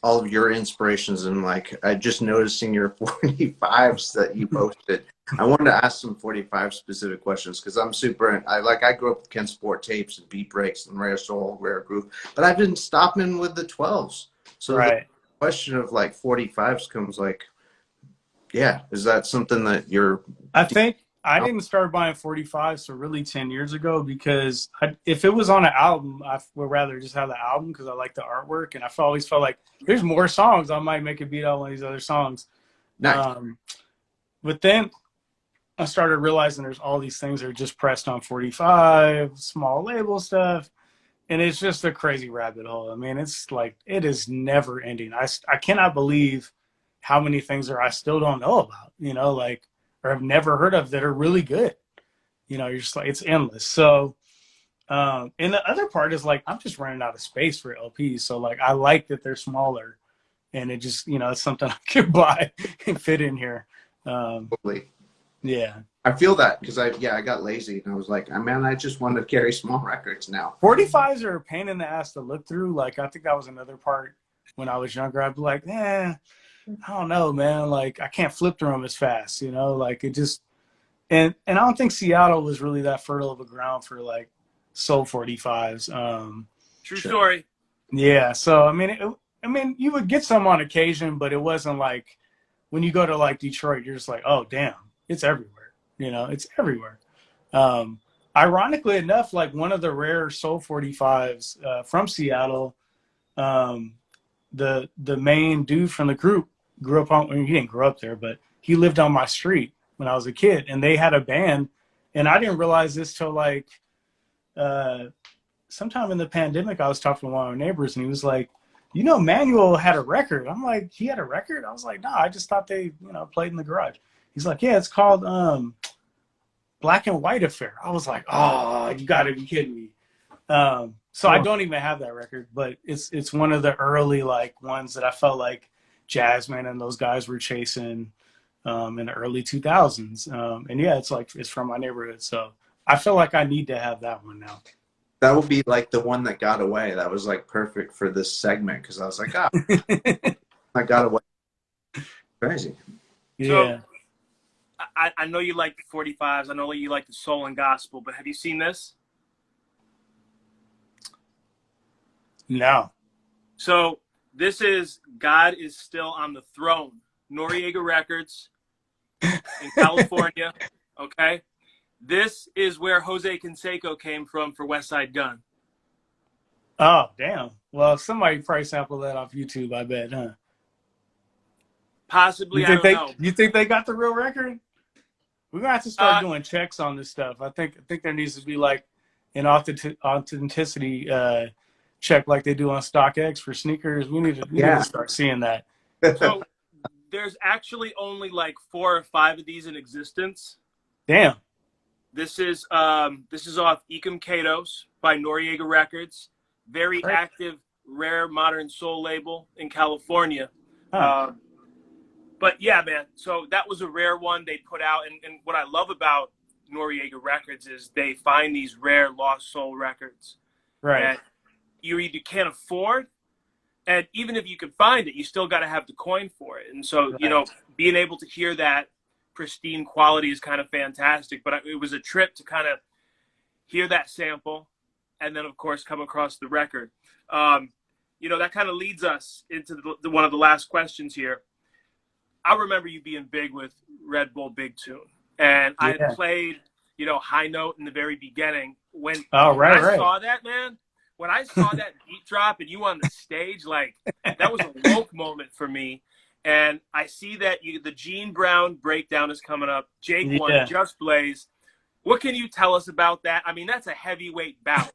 all of your inspirations, and like I just noticing your 45s that you posted. I wanted to ask some 45 specific questions because I'm I grew up with Ken Sport tapes and beat breaks and rare soul, rare groove, but I've been stopping with the 12s. So Right. the question of like 45s comes like, yeah, is that something that you're? I think I didn't start buying 45, so really 10 years ago, because if it was on an album, I would rather just have the album because I like the artwork, and I always felt like there's more songs. I might make a beat out one of these other songs. Nice. But then I started realizing there's all these things that are just pressed on 45, small label stuff, and it's just a crazy rabbit hole. I mean, it's like it is never ending. I cannot believe how many things there I still don't know about, like, or have never heard of that are really good. You're just like, it's endless. So, and the other part is like, I'm just running out of space for LPs. So like, I like that they're smaller, and it just, it's something I can buy and fit in here. Totally. Yeah. I feel that because I got lazy and I was like, man, I just want to carry small records now. 45s are a pain in the ass to look through. Like, I think that was another part when I was younger. I'd be like, I don't know, man. Like, I can't flip through them as fast, like it just, and I don't think Seattle was really that fertile of a ground for like soul 45s. True story. Yeah. So, I mean, you would get some on occasion, but it wasn't like when you go to like Detroit, you're just like, oh, damn, it's everywhere. It's everywhere. Ironically enough, like one of the rare soul 45s from Seattle, the main dude from the group grew up on, he didn't grow up there, but he lived on my street when I was a kid, and they had a band, and I didn't realize this till like sometime in the pandemic. I was talking to one of our neighbors, and he was like, Manuel had a record. I'm like, he had a record? I was like, no, I just thought they played in the garage. He's like, yeah, it's called Black and White Affair. I was like, oh, you gotta be kidding me. So I don't even have that record, but it's one of the early like ones that I felt like Jasmine and those guys were chasing in the early 2000s. And yeah, it's from my neighborhood. So I feel like I need to have that one now. That would be like the one that got away. That was like perfect for this segment because I was like, I got away. Crazy. Yeah. So, I know you like the 45s. I know you like the soul and gospel, but have you seen this? No. So this is God is Still on the Throne, Noriega Records in California. Okay. This is where Jose Canseco came from for West Side Gun. Oh, damn. Well, somebody probably sampled that off YouTube, I bet, huh? Possibly, I don't know. You think they got the real record? We're gonna have to start Uh, doing checks on this stuff. I think there needs to be like an authenticity check like they do on StockX for sneakers. We need to Yeah. start seeing that. so there's actually only like 4 or 5 of these in existence. Damn. This is off Ecum Katos by Noriega Records. Very Great. active, rare modern soul label in California. Huh. But yeah, man. So that was a rare one they put out, and what I love about Noriega Records is they find these rare lost soul records Right. that you either can't afford, and even if you can find it, you still got to have the coin for it. And so, you know, being able to hear that pristine quality is kind of fantastic. But it was a trip to kind of hear that sample, and then of course come across the record. You know, that kind of leads us into one of the last questions here. I remember you being big with Red Bull Big Tune, and I had played, you know, High Note in the very beginning. When I saw that, man, when I saw that beat drop and you on the stage, like that was a woke moment for me. And I see that the Gene Brown breakdown is coming up. Jake won, Just Blaze. What can you tell us about that? I mean, that's a heavyweight bout.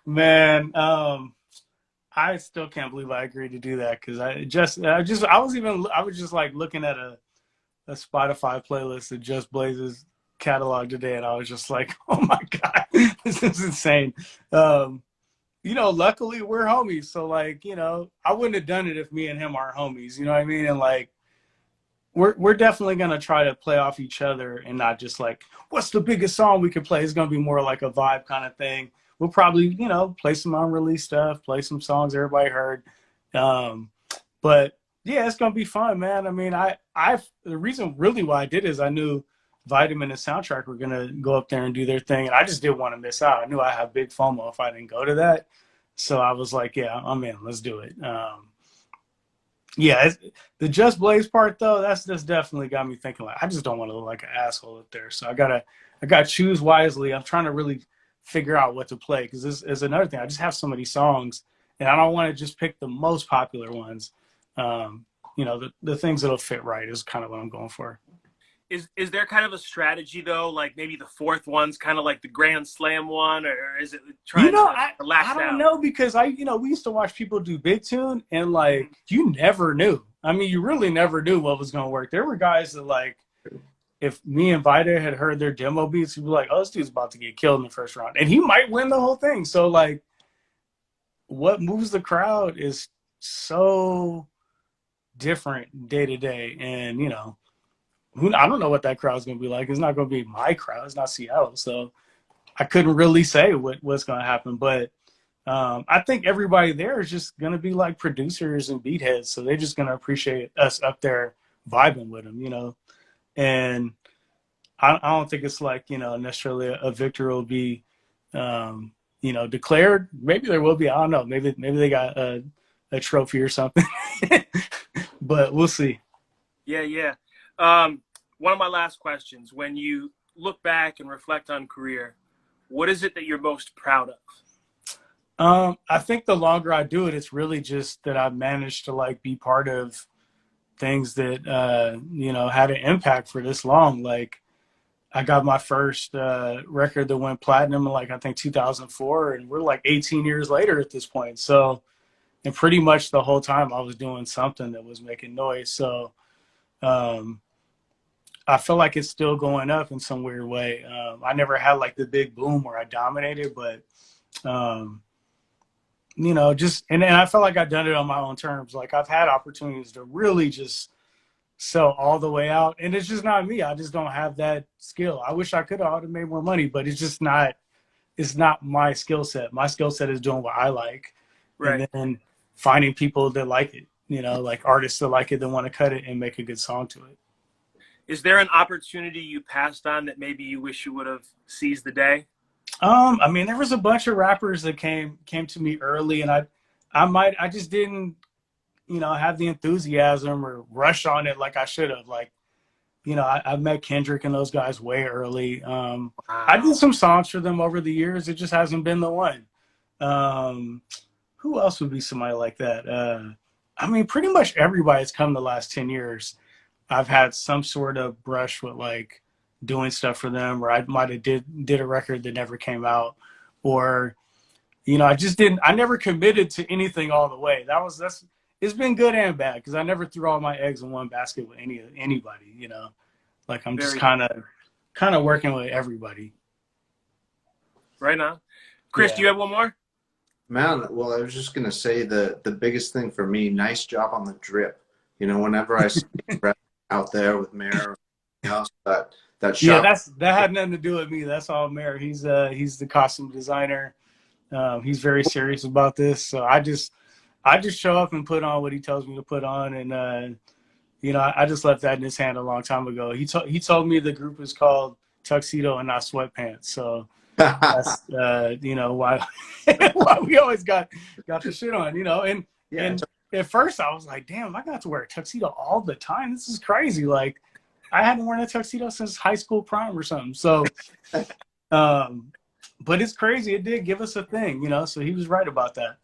Man, I still can't believe I agreed to do that because I was just like looking at a Spotify playlist of Just Blaze's catalog today, and I was just like, oh my God, this is insane. You know, luckily we're homies, so like, you know, I wouldn't have done it if me and him aren't homies, you know what I mean? And like, we're definitely gonna try to play off each other and not just like, what's the biggest song we could play? It's gonna be more like a vibe kind of thing. We'll probably, you know, play some unreleased stuff, play some songs everybody heard. But yeah, it's gonna be fun, man. I mean, the reason really why I did is I knew Vitamin and Soundtrack were gonna go up there and do their thing, and I just didn't want to miss out. I knew I had big FOMO if I didn't go to that, so I was like, yeah, I'm in. Let's do it. Yeah, the Just Blaze part though, that's definitely got me thinking like I just don't want to look like an asshole up there. So I gotta choose wisely. I'm trying to really figure out what to play because this is another thing. I just have so many songs, and I don't want to just pick the most popular ones. You know, the things that'll fit right is kind of what I'm going for. Is there kind of a strategy though, like maybe the fourth one's kind of like the Grand Slam one, or is it trying to relax I don't down? know because we used to watch people do Big Tune and like you never knew. I mean, you really never knew what was going to work. There were guys that like, if me and Vida had heard their demo beats, we'd be like, oh, this dude's about to get killed in the first round, and he might win the whole thing. So like, what moves the crowd is so different day to day, and you know. I don't know what that crowd's going to be like. It's not going to be my crowd. It's not Seattle. So I couldn't really say what's going to happen. But I think everybody there is just going to be like producers and beat heads. So they're just going to appreciate us up there vibing with them, you know. And I don't think it's like, you know, necessarily a victor will be, you know, declared. Maybe there will be. I don't know. Maybe they got a trophy or something. But we'll see. Yeah. One of my last questions, when you look back and reflect on career, what is it that you're most proud of? I think the longer I do it, it's really just that I've managed to like be part of things that, you know, had an impact for this long. Like I got my first record that went platinum in like, I think 2004, and we're like 18 years later at this point. So, and pretty much the whole time I was doing something that was making noise. So, I feel like it's still going up in some weird way. I never had like the big boom where I dominated, but, you know, just, and I felt like I've done it on my own terms. Like I've had opportunities to really just sell all the way out, and it's just not me. I just don't have that skill. I wish I could have made more money, but it's just not, it's not my skill set. My skill set is doing what I like. Right. And then finding people that like it, you know, like artists that like it, that want to cut it and make a good song to it. Is there an opportunity you passed on that maybe you wish you would have seized the day? I mean, there was a bunch of rappers that came to me early, and I just didn't, you know, have the enthusiasm or rush on it like I should have. Like, you know, I met Kendrick and those guys way early. I did some songs for them over the years. It just hasn't been the one. Who else would be somebody like that? I mean, pretty much everybody that's come the last 10 years, I've had some sort of brush with like doing stuff for them, or I might have did a record that never came out, or I never committed to anything all the way. That's it's been good and bad because I never threw all my eggs in one basket with anybody, Like I'm just kind of working with everybody. Right now. Chris, do you have one more? Man, well, I was just gonna say the biggest thing for me, nice job on the drip. Whenever I see out there with Mayor, else that shop. Yeah, that had nothing to do with me. That's all Mayor. He's the costume designer. He's very serious about this. So I just show up and put on what he tells me to put on, and I just left that in his hand a long time ago. He told me the group is called Tuxedo and Not Sweatpants. So that's why why we always got the shit on, and at first I was like, damn, I got to wear a tuxedo all the time. This is crazy. Like I hadn't worn a tuxedo since high school prom or something. So but it's crazy. It did give us a thing, so he was right about that.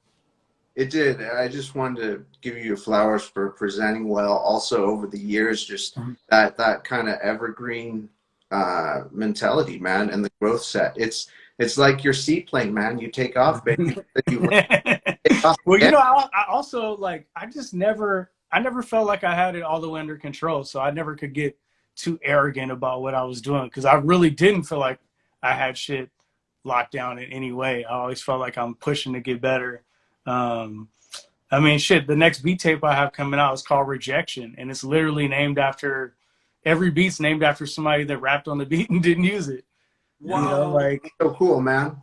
It did. I just wanted to give you flowers for presenting well. Also over the years, just that kind of evergreen mentality, man, and the growth set. It's like your seaplane, man. You take off, baby. Well, I also I never felt like I had it all the way under control. So I never could get too arrogant about what I was doing because I really didn't feel like I had shit locked down in any way. I always felt like I'm pushing to get better. I mean, shit, the next beat tape I have coming out is called Rejection, and it's literally every beat's named after somebody that rapped on the beat and didn't use it. Wow. So cool, man.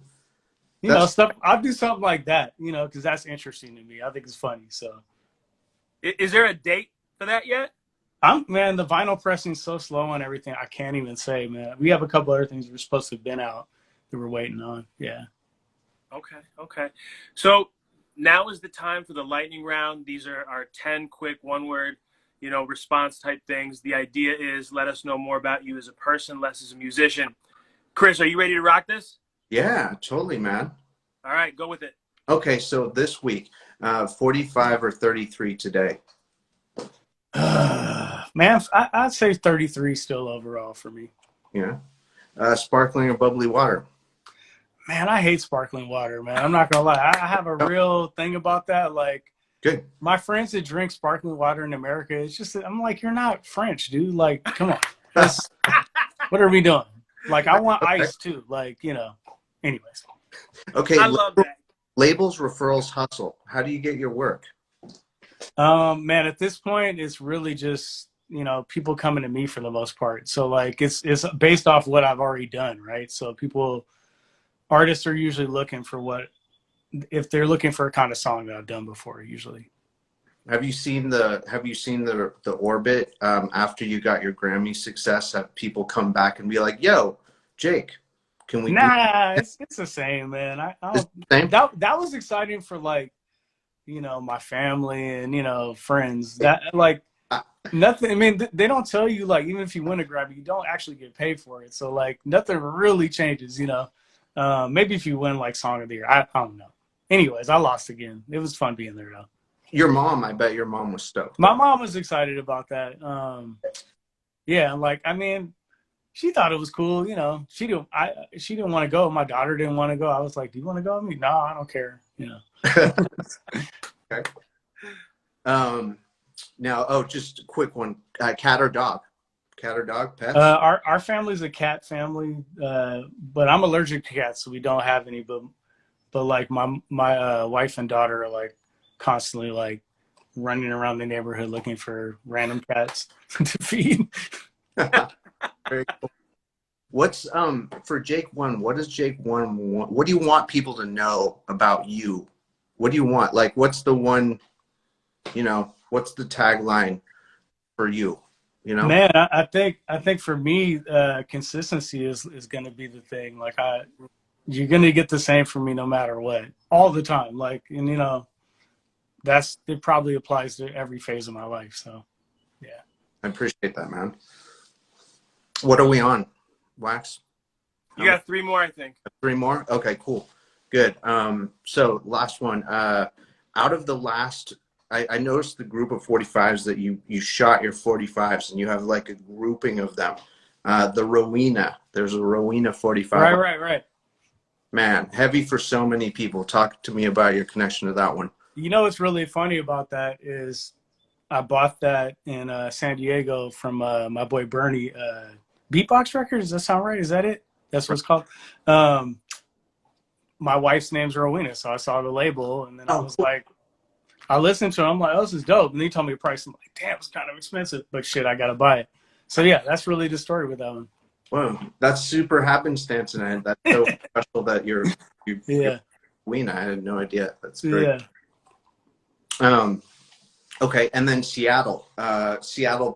Stuff. I'll do something like that, because that's interesting to me. I think it's funny. So, is there a date for that yet? Man, the vinyl pressing's so slow on everything. I can't even say, man. We have a couple other things we're supposed to have been out that we're waiting on. Yeah. Okay. So now is the time for the lightning round. These are our 10 quick one-word, response type things. The idea is let us know more about you as a person, less as a musician. Chris, are you ready to rock this? Yeah, totally, man. All right, go with it. Okay, so this week, 45 or 33 today? Man, I'd say 33 still overall for me. Yeah. Sparkling or bubbly water? Man, I hate sparkling water, man. I'm not going to lie. I have a real thing about that. Like, good. My friends that drink sparkling water in America, it's just, I'm like, you're not French, dude. Like, come on. What are we doing? Like, I want ice too. Like, anyways. Okay. I love that. Labels, referrals, hustle. How do you get your work? Man, at this point, it's really just, people coming to me for the most part. So like, it's based off what I've already done. Right. So artists are usually looking for if they're looking for a kind of song that I've done before, usually. Have you seen the orbit after you got your Grammy success? Have people come back and be like, "Yo, Jake, can we?" Nah, it's the same, man. Same? That was exciting for like, my family and friends. That like nothing. I mean, they don't tell you like even if you win a Grammy, you don't actually get paid for it. So like nothing really changes. Maybe if you win like Song of the Year, I don't know. Anyways, I lost again. It was fun being there though. Your mom, I bet your mom was stoked. My mom was excited about that. Yeah, like I mean, she thought it was cool. She didn't want to go. My daughter didn't want to go. I was like, "Do you want to go with me?" No, I don't care. Okay. Now, just a quick one. Cat or dog? Cat or dog? Pets? Our family's a cat family, but I'm allergic to cats, so we don't have any. But like my wife and daughter are like constantly like running around the neighborhood looking for random cats to feed. Very cool. What's for Jake One? What does Jake One want? What do you want people to know about you? What do you want? Like, what's the one? What's the tagline for you? Man, I think for me, consistency is going to be the thing. Like you're going to get the same from me no matter what, all the time. Like, and it probably applies to every phase of my life. So, yeah. I appreciate that, man. What are we on? Wax? You got 3 more, I think. 3 more? Okay, cool. Good. So last one. Out of the last, I noticed the group of 45s that you shot your 45s, and you have like a grouping of them. The Rowena. There's a Rowena 45. Right. Man, heavy for so many people. Talk to me about your connection to that one. You know what's really funny about that is I bought that in San Diego from my boy Bernie. Beatbox Records, does that sound right? Is that it? That's what it's called. My wife's name's Rowena, so I saw the label, and then I was like, I listened to it. I'm like, oh, this is dope. And he told me the price. I'm like, damn, it's kind of expensive, but shit, I gotta buy it. So yeah, that's really the story with that one. Whoa, that's super happenstance, and that's so special that you're Rowena. I had no idea. That's great. Yeah. Okay, and then Seattle,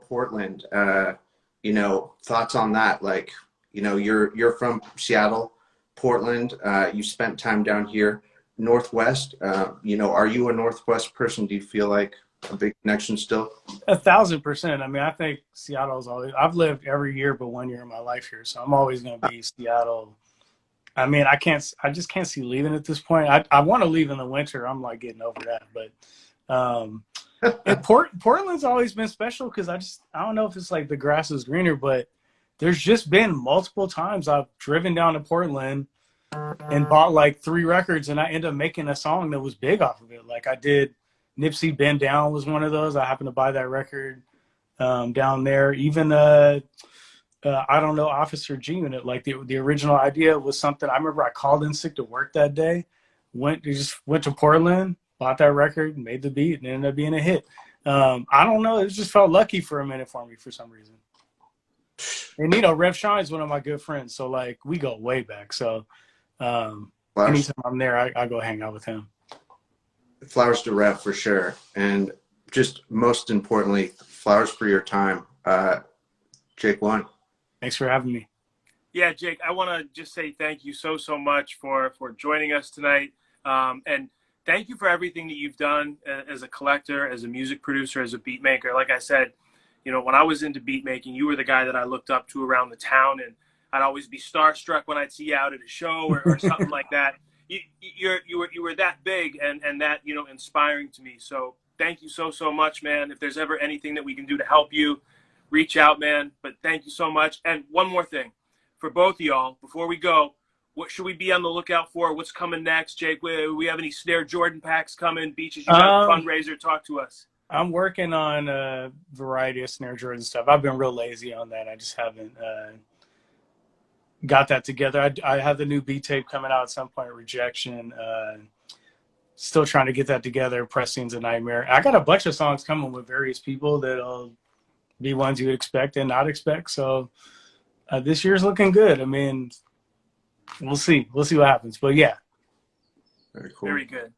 Portland. You know, thoughts on that? Like, you know, you're from Seattle, Portland. You spent time down here, Northwest. You know, are you a Northwest person? Do you feel like a big connection still? 1,000%. I mean, I think Seattle's always. I've lived every year but 1 year of my life here, so I'm always going to be Seattle. I mean, I just can't see leaving at this point. I want to leave in the winter. I'm like getting over that, but. And Portland's always been special because I don't know if it's like the grass is greener, but there's just been multiple times I've driven down to Portland and bought like 3 records, and I ended up making a song that was big off of it. Like I did Nipsey Bend Down was one of those. I happened to buy that record down there. Even I don't know, Officer G Unit. Like the original idea was something I remember I called in sick to work that day, went to Portland, bought that record, made the beat, and it ended up being a hit. I don't know. It just felt lucky for a minute for me for some reason. And, you know, Rev Shine's one of my good friends. So, like, we go way back. So, anytime I'm there, I go hang out with him. Flowers to Rev for sure. And just most importantly, flowers for your time. Jake One. Thanks for having me. Yeah, Jake, I want to just say thank you so much for joining us tonight. And thank you for everything that you've done as a collector, as a music producer, as a beat maker. Like I said, you know, when I was into beat making, you were the guy that I looked up to around the town, and I'd always be starstruck when I'd see you out at a show or something like that. You were that big and that, you know, inspiring to me. So thank you so much, man. If there's ever anything that we can do to help you, reach out, man. But thank you so much. And one more thing for both of y'all before we go. What should we be on the lookout for? What's coming next, Jake? We have any Snare Jordan packs coming? Beaches, you got a fundraiser. Talk to us. I'm working on a variety of Snare Jordan stuff. I've been real lazy on that. I just haven't got that together. I have the new beat tape coming out at some point, Rejection. Still trying to get that together. Pressing's a nightmare. I got a bunch of songs coming with various people that'll be ones you would expect and not expect. So this year's looking good. I mean, we'll see. We'll see what happens. But yeah. Very cool. Very good.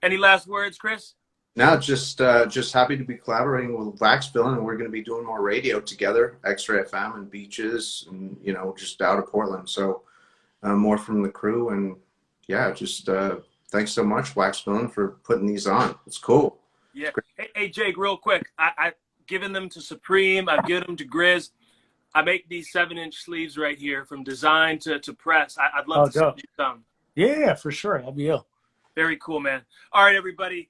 Any last words, Chris? No, just happy to be collaborating with Waxvillain, and we're going to be doing more radio together, Extra FM and Beaches, and, you know, just out of Portland. So more from the crew, and yeah, just thanks so much, Waxvillain, for putting these on. It's cool. Yeah. Hey, Jake, real quick. I've given them to Supreme. I've given them to Grizz. I make these 7-inch sleeves right here from design to press. I'd love to send you some. Yeah, for sure. That'd be ill. Very cool, man. All right, everybody.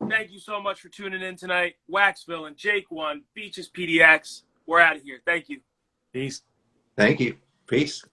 Thank you so much for tuning in tonight. Waxvillain, Jake One, Beaches PDX. We're out of here. Thank you. Peace. Thank you. Peace.